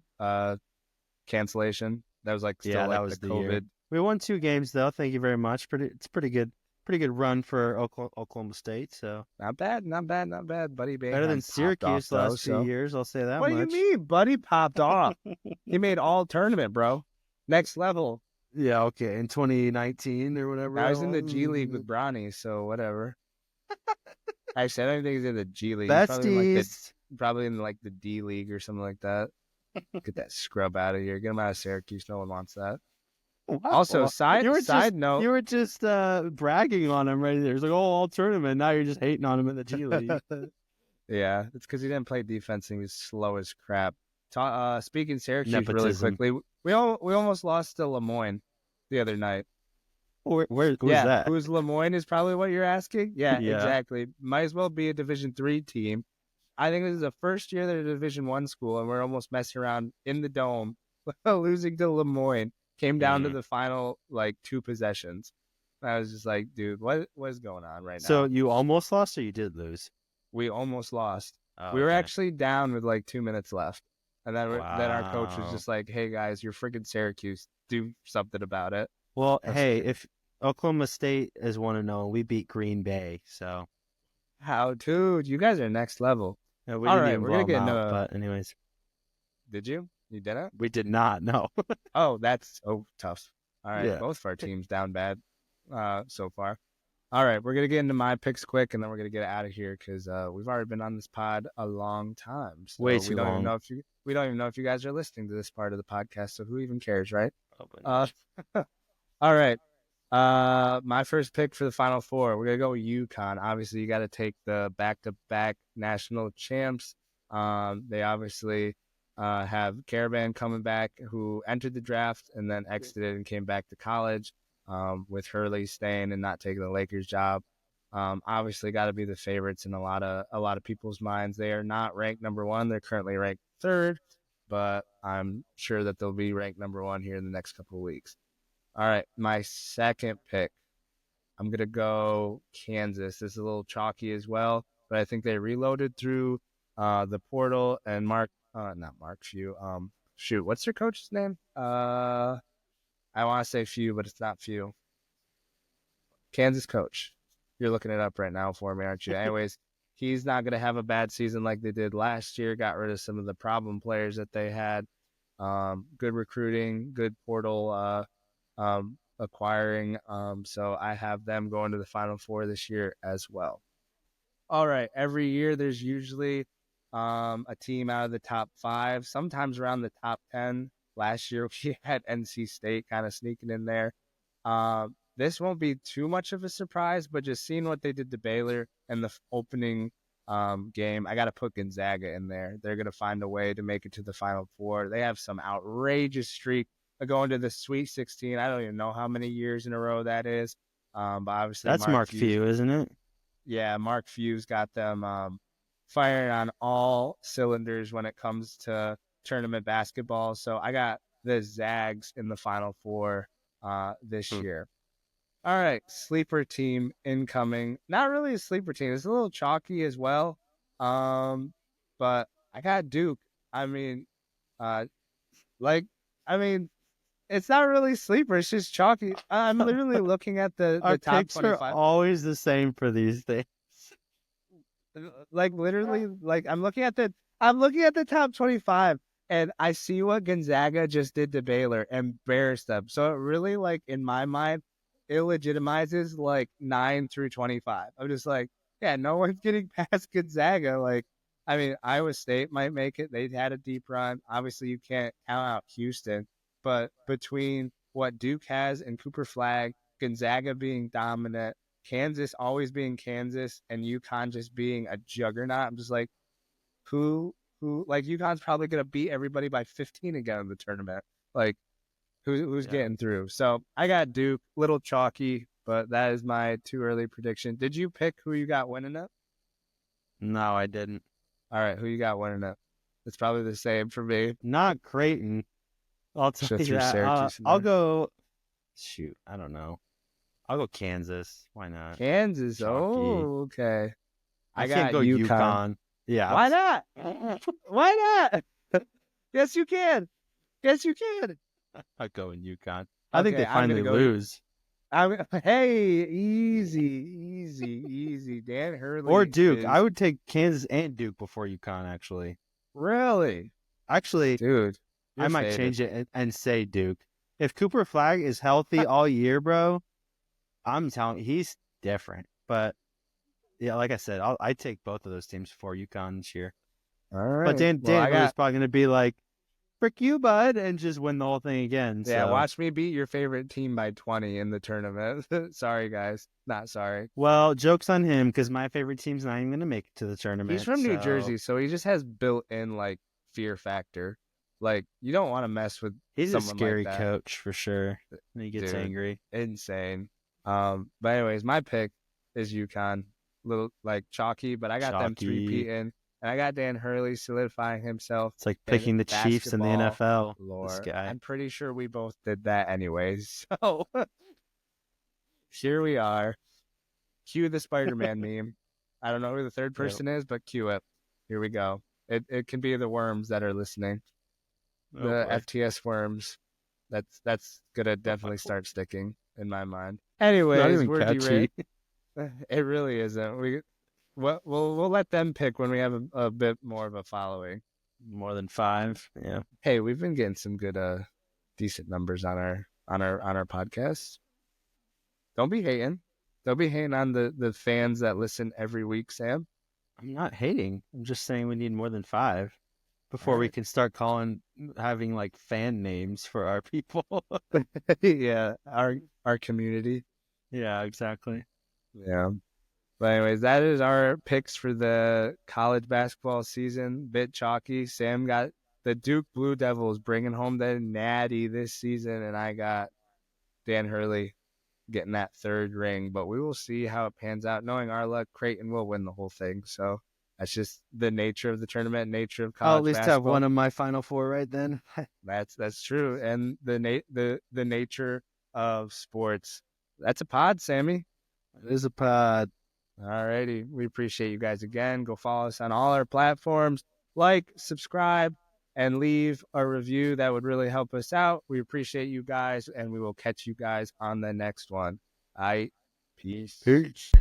cancellation? That was like still that was the COVID. Year. We won 2 games though. Thank you very much. It's pretty good run for Oklahoma State. So not bad, buddy. Better than Syracuse the last few years. I'll say that much. What do you mean, buddy? Popped off. He made all tournament, bro. Next level. Yeah, okay. In 2019 or whatever. I was in the G League with Bronny, so whatever. Actually, I don't think he's in the G League. Besties. Probably in like the D League or something like that. Get that scrub out of here. Get him out of Syracuse. No one wants that. Wow. Also, side note. You were just bragging on him right there. It's like, all tournament. Now you're just hating on him in the G League. Yeah, it's because he didn't play defense and he was slow as crap. Speaking Syracuse really quickly, We almost lost to Lemoyne the other night. Who's Yeah, that? who's Lemoyne is probably what you're asking. Yeah, Yeah. exactly. Might as well be a Division III team. I think this is the first year they're a Division I school, and we're almost messing around in the dome, losing to Lemoyne. Came down to the final like 2 possessions. I was just like, dude, what is going on right So now? you almost lost, or you did lose? We almost lost. Oh, We were okay. actually down with like 2 minutes left, and then our coach was Wow. just like, "Hey guys, you're freaking Syracuse. Do something about it." Well, I was hey, like, if Oklahoma State is 1-0, we beat Green Bay, so "How, dude? You guys are next level." we All didn't right, even we're blow gonna them get out. into. But anyways, Did you? You didn't? we did not. No. Oh, that's tough. All right, Yeah. both of our teams down bad so far. All right, we're gonna get into my picks quick, and then we're gonna get out of here because we've already been on this pod a long time. Way So too long. we don't even know if you guys are listening to this part of the podcast. So who even cares, right? Oh, but Uh, all right. My first pick for the Final Four, we're gonna go with UConn. Obviously, you got to take the back-to-back national champs. They obviously have Caravan coming back, who entered the draft and then exited and came back to college. With Hurley staying and not taking the Lakers job. Obviously, got to be the favorites in a lot of people's minds. They are not ranked number 1. They're currently ranked 3rd, but I'm sure that they'll be ranked number 1 here in the next couple of weeks. All right, my second pick, I'm going to go Kansas. This is a little chalky as well, but I think they reloaded through the portal and not Mark Few. Shoot, what's their coach's name? I want to say Few, but it's not Few. Kansas coach. You're looking it up right now for me, aren't you? Anyways, he's not going to have a bad season like they did last year. Got rid of some of the problem players that they had. Good recruiting, good portal acquiring. So I have them going to the Final Four this year as well. All right. Every year there's usually a team out of the top 5, sometimes around the top 10. Last year we had NC State kind of sneaking in there. This won't be too much of a surprise, but just seeing what they did to Baylor in the opening game, I got to put Gonzaga in there. They're going to find a way to make it to the Final Four. They have some outrageous streak going to the Sweet 16. I don't even know how many years in a row that is. But obviously, that's Mark Few, isn't it? Yeah, Mark Few's got them firing on all cylinders when it comes to tournament basketball. So I got the Zags in the Final Four this year. All right, sleeper team incoming. Not really a sleeper team. It's a little chalky as well. But I got Duke. I mean, it's not really sleeper. It's just chalky. I'm literally looking at the Our top picks 25. are always the same for these things. Like literally, like I'm looking at the top 25, and I see what Gonzaga just did to Baylor, embarrassed them. So it really, like in my mind, illegitimizes like 9 through 25. I'm just like, yeah, no one's getting past Gonzaga. Like, I mean, Iowa State might make it. They had a deep run. Obviously, you can't count out Houston, but between what Duke has and Cooper Flag, Gonzaga being dominant, Kansas always being Kansas, and UConn just being a juggernaut, I'm just like, who like UConn's probably gonna beat everybody by 15 again in the tournament. Like, who's getting through? So I got Duke, little chalky, but that is my too early prediction. Did you pick who you got winning it? No, I didn't. All right, who you got winning it? It's probably the same for me. Not Creighton. I'll tell you that. I'll go. Shoot, I don't know. I'll go Kansas. Why not? Kansas. Chalky. Oh, okay. I can't go UConn. Yeah. Why not? Why not? Yes, you can. Yes, you can. I'll go in UConn. I think they finally lose. Hey, easy. Dan Hurley. Or Duke. I would take Kansas and Duke before UConn, actually. Really? Actually, dude, I might change it and say Duke. If Cooper Flag is healthy all year, bro, I'm telling you, he's different. But, yeah, like I said, I take both of those teams before UConn this year. All right. But Dan Hurley's probably going to be like, frick you, bud, and just win the whole thing again. Yeah, watch me beat your favorite team by 20 in the tournament. Sorry, guys. Not sorry. Well, joke's on him, because my favorite team's not even going to make it to the tournament. He's from New Jersey, so he just has built-in, like, fear factor. Like, you don't want to mess with He's a someone like scary that. coach for sure. When he gets angry. Insane. But anyways, my pick is UConn. Little like chalky, but I got them three-peating, and I got Dan Hurley solidifying himself. It's like picking the Chiefs in the NFL. This guy. I'm pretty sure we both did that anyways. So here we are. Cue the Spider-Man meme. I don't know who the third person is, but cue it. Here we go. It can be the worms that are listening. The FTS worms. That's gonna definitely start sticking in my mind. Anyways, we're derailed. It really isn't. We'll let them pick when we have a bit more of a following. More than 5. Yeah. Hey, we've been getting some good decent numbers on our podcast. Don't be hating. Don't be hating on the fans that listen every week, Sam. I'm not hating. I'm just saying we need more than 5 before we can start having like fan names for our people. Yeah, our community. Yeah, exactly. Yeah. But anyways, that is our picks for the college basketball season. Bit chalky. Sam got the Duke Blue Devils bringing home the natty this season, and I got Dan Hurley getting that 3rd ring. But we will see how it pans out. Knowing our luck, Creighton will win the whole thing. So that's just the nature of the tournament, nature of college I'll at least basketball. have one of my Final 4 right then. That's true, and the nature of sports. That's a pod, Sammy. It is a pod. Alrighty, we appreciate you guys again. Go follow us on all our platforms. Like, subscribe, and leave a review. That would really help us out. We appreciate you guys, and we will catch you guys on the next one. Peace. Peace.